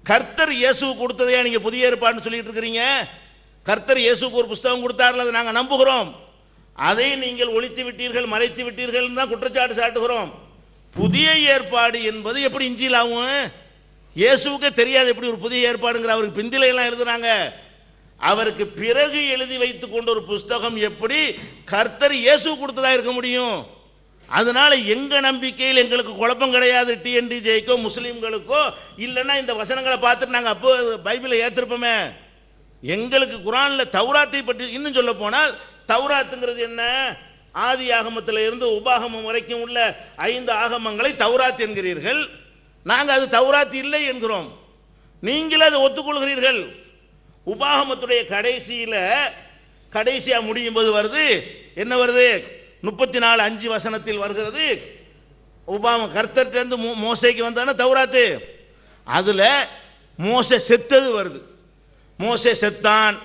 கர்த்தர் இயேசுவுக்கு கொடுத்ததையா நீங்கள் புதிய ஏற்பாடுன்னு சொல்லிட்டு இருக்கிறீங்க? கர்த்தர் இயேசுவுக்கு ஒரு புஸ்தகம் கொடுத்தார்கள், அதை நாங்கள் நம்புகிறோம். அதை நீங்கள் ஒழித்து விட்டீர்கள், மறைத்து விட்டீர்கள் தான் குற்றச்சாட்டு சாட்டுகிறோம். புதிய ஏற்பாடு என்பது எப்படி இஞ்சில் ஆகும்? இயேசுவுக்கே தெரியாது எப்படி ஒரு புதிய ஏற்பாடுங்கிற. அவருக்கு பிந்தில எல்லாம் எழுதுறாங்க. அவருக்கு பிறகு எழுதி வைத்துக் கொண்ட ஒரு புஸ்தகம் எப்படி கர்த்தர் இயேசு கொடுத்ததா இருக்க முடியும்? அதனால எங்க நம்பிக்கையில் எங்களுக்கு குழப்பம் கிடையாது. டிஎன்டிஜேக்கோ முஸ்லீம்களுக்கோ இல்லைன்னா இந்த வசனங்களை பார்த்துட்டு நாங்கள் அப்போ பைபிளை ஏற்றிருப்போமே. எங்களுக்கு குரான்ல தௌராத்தை பற்றி இன்னும் சொல்ல போனால், தௌராத்துங்கிறது என்ன? ஆதி ஆகமத்தில் இருந்து உபாகமம் வரைக்கும் உள்ள 5 ஆகமங்களை தௌராத் என்கிறீர்கள். நாங்கள் அது தௌராத் இல்லை என்கிறோம். நீங்கள் அதை ஒத்துக்கொள்கிறீர்கள். உபாகமத்துடைய கடைசியா முடியும் போது வருது என்ன வருது? 34:5 வசனத்தில் வருகிறது. கர்த்தர்கிட்ட மோசைக்கு வந்தான தௌராத்து. அதுல மோசே செத்தது வருது. மோசே செத்தான்,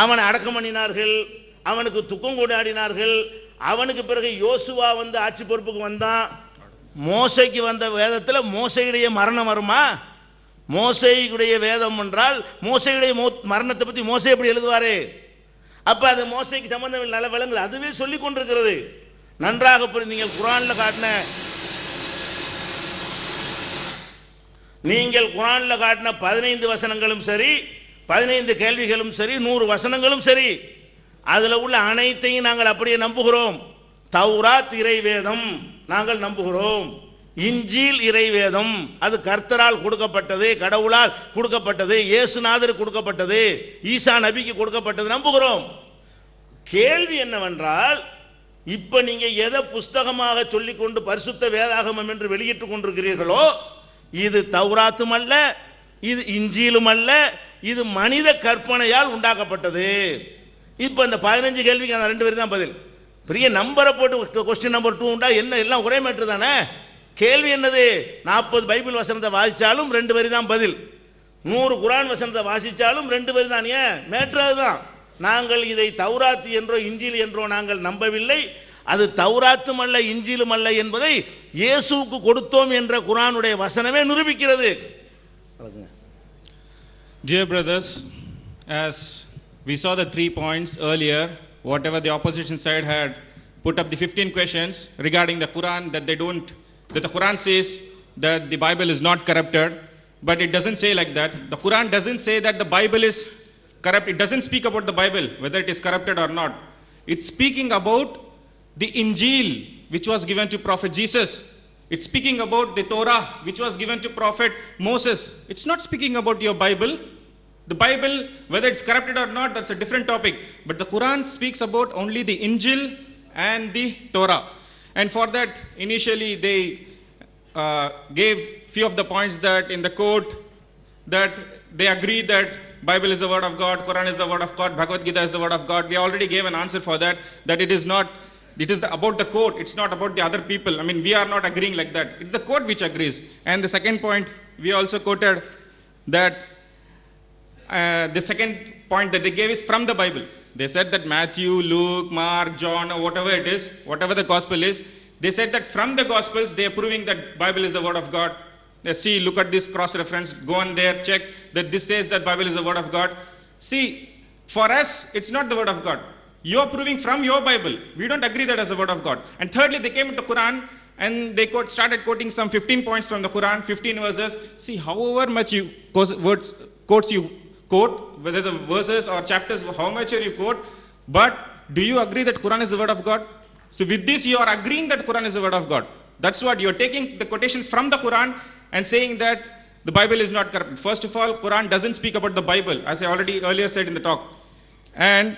அவனை அடக்கம் பண்ணினார்கள், அவனுக்கு துக்கம் கொண்டாடினார்கள். அவனுக்கு பிறகு யோசுவா வந்து ஆட்சி பொறுப்புக்கு வந்தான். மோசைக்கு வந்த வேதத்தில் மோசையுடைய மரணம் வருமா? மோசையுடைய வேதம் என்றால் மோசையுடைய மரணத்தை பற்றி மோசை எப்படி எழுதுவாரு? அப்ப அது மோசைக்கு சம்பந்தம் நல்ல விளங்குது. அதுவே சொல்லி கொண்டிருக்கிறது. நன்றாக நீங்கள் குரான்ல காட்டின 15 வசனங்களும் சரி, 15 கேள்விகளும் சரி, 100 வசனங்களும் சரி, அதுல உள்ள அனைத்தையும் நாங்கள் அப்படியே நம்புகிறோம். தௌராத் இறைவேதம் நாங்கள் நம்புகிறோம். இஞ்சில் இறைவேதம் அது கர்த்தரால் கொடுக்கப்பட்டது, கடவுளால் கொடுக்கப்பட்டது, இயேசுநாதருக்கு கொடுக்கப்பட்டது, ஈசா நபிக்கு கொடுக்கப்பட்டது நம்புகிறோம். கேள்வி என்னவென்றால், இப்ப நீங்க எதை புஸ்தகமாக சொல்லிக்கொண்டு பரிசுத்த வேதாகமம் என்று வெளியிட்டுக் கொண்டிருக்கிறீர்களோ, இது தௌராத்தும் அல்ல, இது இஞ்சிலும் அல்ல, இது மனித கற்பனையால் உண்டாக்கப்பட்டது. இப்ப இந்த 15 கேள்விக்கு அந்த 2 பேர் தான் பதில். பெரிய நம்பரை போட்டு கொஸ்டின் நம்பர் 2 உண்டா என்ன? எல்லாம் ஒரே மேட்ரு தானே. கேள்வி என்னது? 40 பைபிள் வசனத்தை வாசிச்சாலும் 2 பேர் தான் பதில். 100 குரான் வசனத்தை வாசிச்சாலும் 2 பேர் தான். ஏன் மேட்ரு? அதுதான். நாங்கள் இதை தௌராத் என்றோ இஞ்சில் என்றோ நாங்கள் நம்பவில்லை. அது தௌராத்தும் அல்ல இஞ்சிலும் அல்ல என்பதை இயேசுவுக்கு கொடுத்தோம் என்ற குரானுடைய வசனமே நிரூபிக்கிறது. Dear brothers, as we saw the 3 points earlier, whatever the opposition side had put up the 15 questions regarding the Quran, that the Quran says that the Bible is not corrupted, but it doesn't say like that. The Quran doesn't say that the Bible is corrupt. It doesn't speak about the Bible, whether it is corrupted or not. It's speaking about the Injil, which was given to Prophet Jesus. It's speaking about the Torah, which was given to Prophet Moses. It's not speaking about your Bible. The Bible, whether it's corrupted or not, that's a different topic. But the Quran speaks about only the Injil and the Torah. And for that, initially they gave few of the points that in the court, that they agree that Bible is the word of God, Quran is the word of God, Bhagavad Gita is the word of God. We already gave an answer for that, that it is not, it is about the court, it's not about the other people. I mean, we are not agreeing like that. It's the court which agrees. And the second point, we also quoted that the second point that they gave is from the Bible. They said that Matthew, Luke, Mark, John, or whatever it is, whatever the gospel is, they said that from the gospels they are proving that Bible is the word of God. They see, look at this cross reference, go on there, check that this says that Bible is the word of God. See, for us it's not the word of God. You are proving from your Bible. We don't agree that as the word of God. And thirdly, they came into Quran and they started quoting some 15 points from the Quran, 15 verses. See, however much you quotes you quote, whether the verses or chapters, how much you quote, but do you agree that Quran is the word of God? So with this you are agreeing that Quran is the word of God. That's what you are taking the quotations from the Quran and saying that the Bible is not corrupt. First of all, Quran doesn't speak about the Bible, as I already earlier said in the talk. And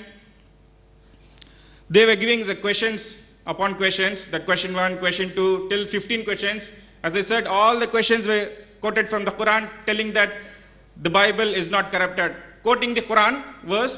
they were giving the questions upon questions, that question 1, question 2, till 15 questions. As I said, all the questions were quoted from the Quran, telling that the Bible is not corrupted, quoting the Quran verse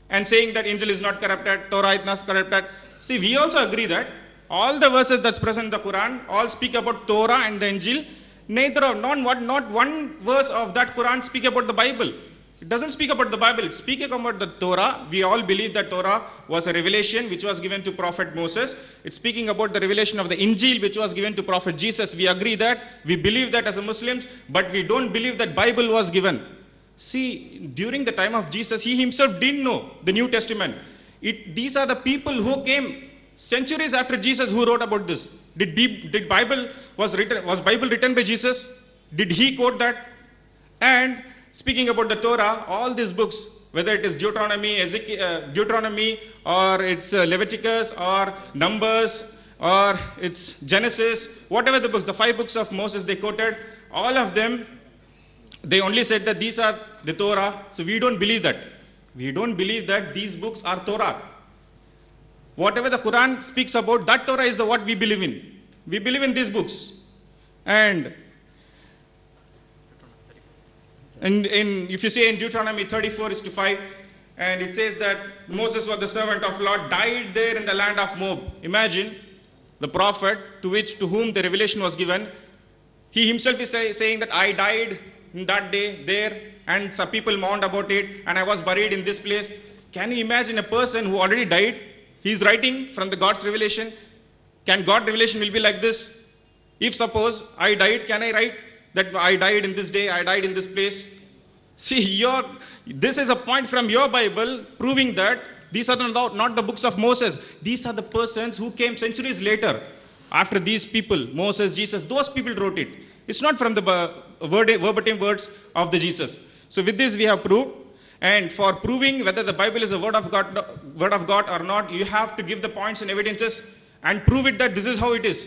and saying that Injil is not corrupted, Torah is not corrupted. See, we also agree that all the verses that's present in the Quran all speak about Torah and the Injil. Neither of not one verse of that Quran speak about the Bible. It doesn't speak about the Bible. It's speaking about the Torah. We all believe that Torah was a revelation which was given to Prophet Moses. It's speaking about the revelation of the Injil which was given to Prophet Jesus. We agree that. We believe that as a Muslims, but we don't believe that Bible was given. See, during the time of Jesus, he himself didn't know the New Testament. These are the people who came centuries after Jesus, who wrote about this? Did Bible was Bible written by Jesus? Did he quote that? And speaking about the Torah, all these books, whether it is Deuteronomy, or it's Leviticus, or Numbers, or it's Genesis, whatever the books, the 5 books of Moses they quoted, all of them, they only said that these are the Torah. So we don't believe that. We don't believe that these books are Torah. Whatever the Quran speaks about, that Torah is what we believe in. We believe in these books. And if you say in Deuteronomy 34:5, and it says that Moses was the servant of Lord, died there in the land of Moab. Imagine the prophet to whom the revelation was given. He himself is saying that I died in that day there, and some people mourned about it, and I was buried in this place. Can you imagine a person who already died? He is writing from the God's revelation. Can God's revelation will be like this? If suppose I died, can I write that I died in this day, I died in this place? See, this is a point from your Bible proving that these are not the books of Moses. These are the persons who came centuries later. After these people, Moses, Jesus, those people wrote it. It's not from the verbatim words of the Jesus. So with this we have proved. And for proving whether the Bible is a word of God or not, you have to give the points and evidences and prove it that this is how it is.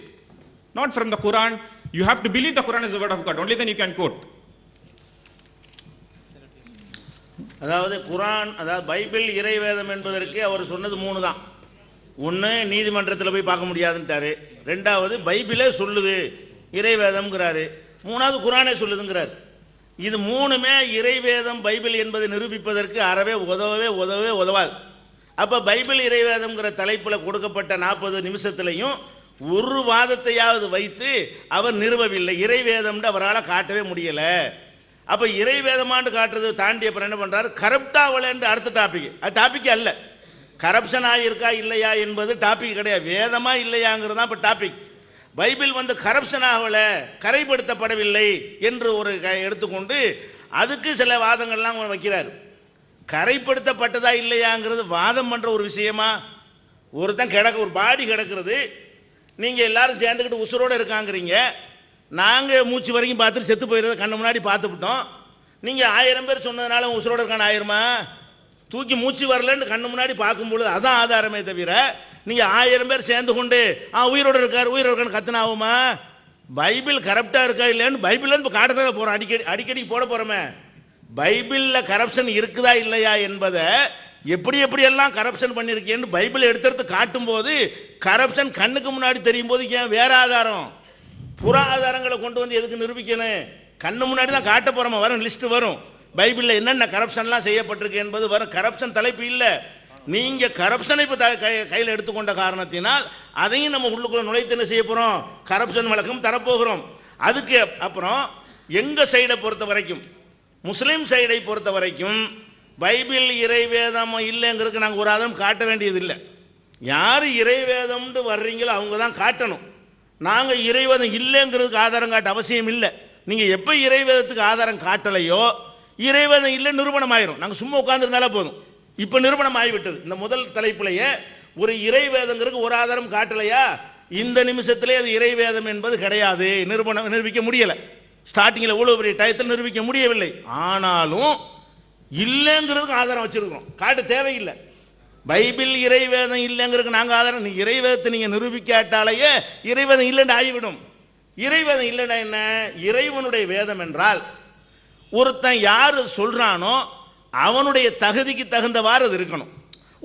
Not from the Quran. You have to believe the Quran is the word of God. Only then you can quote. அதாவது குரான், அதாவது Bible இறைவேதம் என்பதற்கு அவர் சொன்னது 3 தான். ஒன்று நீதிமன்றத்தில் போய் பார்க்க முடியாதுன்ட்டாரு, 2வது பைபிளே சொல்லுது இறைவேதம்ங்கிறாரு, 3வது குரானே சொல்லுதுங்கிறார். இது 3மே இறைவேதம் பைபிள் என்பதை நிரூபிப்பதற்கு அறவே உதவாது. அப்போ பைபிள் இறைவேதம்ங்கிற தலைப்பில் கொடுக்கப்பட்ட 40 நிமிஷத்துலையும் ஒரு வாதத்தையாவது வைத்து அவர் நிறுவவில்லை. இறைவேதம்னு அவரால் காட்டவே முடியலை. அப்போ இறைவேதமாண்டு காட்டுறது தாண்டி அப்புறம் என்ன பண்ணுறாரு, கரப்டாவலன்ற அடுத்த டாபிக். அது டாபிக் அல்ல. கரப்ஷன் ஆகியிருக்கா இல்லையா என்பது டாபிக் கிடையாது. வேதமா இல்லையாங்கிறது தான் இப்போ டாபிக். பைபிள் கரப்ஷன் ஆகலை, கரைப்படுத்தப்படவில்லை என்று ஒரு எடுத்துக்கொண்டு அதுக்கு சில வாதங்கள்லாம் வைக்கிறார். கரைப்படுத்தப்பட்டதா இல்லையாங்கிறது வாதம் பண்ணுற ஒரு விஷயமா? ஒருத்தன் ஒரு பாடி கிடக்கிறது, நீங்கள் எல்லாரும் சேர்ந்துக்கிட்டு உசுரோடு இருக்காங்கிறீங்க, நாங்கள் மூச்சு வரைக்கும் பார்த்துட்டு செத்து போயிடுறத கண்ணு முன்னாடி பார்த்துவிட்டோம். நீங்கள் 1000 பேர் சொன்னதுனால உசுரோடு இருக்கான ஆயிருமா? தூக்கி மூச்சு வரலன்னு கண்ணு முன்னாடி பார்க்கும்பொழுது அதான் ஆதாரமே தவிர நீங்கள் 1000 பேர் சேர்ந்து கொண்டு உயிரோடு இருக்கான்னு கத்துனாவுமா? பைபிள் கரப்டாக இருக்கா இல்லையான்னு பைபிள்லேருந்து இப்போ காட்டத்தான் போகிறோம், அடிக்கடி போட போகிறோமே. பைபிளில் கரப்ஷன் இருக்குதா இல்லையா என்பதை எப்படியெல்லாம் கரப்ஷன் பண்ணியிருக்கேன்னு பைபிளை எடுத்து காட்டும்போது கரப்ஷன் கண்ணுக்கு முன்னாடி தெரியும் போது ஏன் வேற ஆதாரம், புற ஆதாரங்களை கொண்டு வந்து எதுக்கு நிரூபிக்கணும்? கண்ணு முன்னாடி தான் காட்ட போகிறோமா, வரும் லிஸ்ட்டு வரும். பைபிளில் என்னென்ன கரப்ஷன்லாம் செய்யப்பட்டிருக்கு என்பது வரும். கரப்ஷன் தலைப்பு இல்லை. நீங்கள் கரப்ஷனை இப்போ கையில் எடுத்துக்கொண்ட காரணத்தினால் அதையும் நம்ம உள்ளுக்குள்ள நுழைத்து என்ன செய்ய போகிறோம், கரப்ஷன் வழக்கம் தரப்போகிறோம். அதுக்கு அப்புறம் எங்கள் சைடை பொறுத்த வரைக்கும், முஸ்லீம் சைடை பொறுத்த வரைக்கும் பைபிள் இறைவேதம் இல்லைங்கிறதுக்கு நாங்கள் ஒரு ஆதாரம் காட்ட வேண்டியதில்லை. யார் இறைவேதம்னு வர்றீங்களோ அவங்க தான் காட்டணும். நாங்கள் இறைவேதம் இல்லைங்கிறதுக்கு ஆதாரம் காட்ட அவசியம் இல்லை. நீங்கள் எப்போ இறைவேதத்துக்கு ஆதாரம் காட்டலையோ இறைவேதம் இல்லை நிரூபணம் ஆயிரும். நாங்கள் சும்மா உட்காந்துருந்தாலே போதும். இப்போ நிரூபணம் ஆகிவிட்டது. இந்த முதல் தலைப்பிலேயே ஒரு இறைவேதங்கிறதுக்கு ஒரு ஆதாரம் காட்டலையா, இந்த நிமிஷத்திலே அது இறைவேதம் என்பது கிடையாது, நிரூபிக்க முடியலை. ஸ்டார்டிங்கில் இவ்வளோ பெரிய டயத்தில் நிரூபிக்க முடியவில்லை. ஆனாலும் இல்லைங்கிறதுக்கு ஆதாரம் வச்சுருக்கோம், காட்ட தேவையில்லை. பைபிள் இறைவேதம் இல்லைங்கிறதுக்கு நாங்கள் ஆதாரம், நீங்கள் இறைவேதத்தை நீங்கள் நிரூபிக்காட்டாலேயே இறைவேதம் இல்லைன்னு ஆகிவிடும். இறைவேதம் இல்லைன்னா என்ன? இறைவனுடைய வேதம் என்றால் ஒருத்தன் யார் சொல்கிறானோ அவனுடைய தகுதிக்கு தகுந்தவாறு அது இருக்கணும்.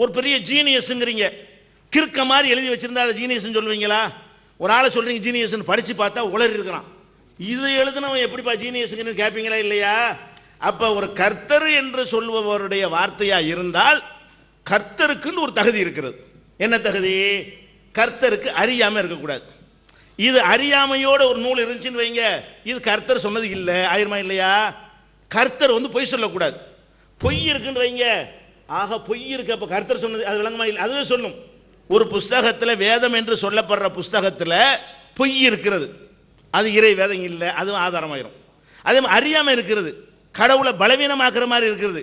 ஒரு பெரிய ஜீனியஸுங்கிறீங்க, கிறுக்க மாதிரி எழுதி வச்சுருந்தா அதை ஜீனியஸ்ன்னு சொல்லுவீங்களா? ஒரு ஆளை சொல்கிறீங்க ஜீனியஸ்ன்னு, படித்து பார்த்தா உளறி இருக்கிறான், இது எழுதுனவன் எப்படிப்பா ஜீனியஸுங்கன்னு கேட்பீங்களா இல்லையா? அப்போ ஒரு கர்த்தர் என்று சொல்பவருடைய வார்த்தையாக இருந்தால் கர்த்தருக்குன்னு ஒரு தகுதி இருக்கிறது. என்ன தகுதி? கர்த்தருக்கு அறியாமல் இருக்கக்கூடாது. இது அறியாமையோட ஒரு நூல் இருந்துச்சுன்னு வைங்க, இது கர்த்தர் சொன்னது இல்லை ஆயிருமா இல்லையா? கர்த்தர் பொய் சொல்லக்கூடாது. பொய் இருக்குன்னு வைங்க, ஆக பொய் இருக்கு, அப்போ கர்த்தர் சொன்னது அது விளங்கமா இல்லை? அதுவே சொல்லும். ஒரு புஸ்தகத்தில் வேதம் என்று சொல்லப்படுற புஸ்தகத்தில் பொய் இருக்கிறது, அது இறை வேதம் இல்லை, அதுவும் ஆதாரமாயிரும். அதே மாதிரி அறியாமல் இருக்கிறது, கடவுளை பலவீனமாக்குற மாதிரி இருக்கிறது,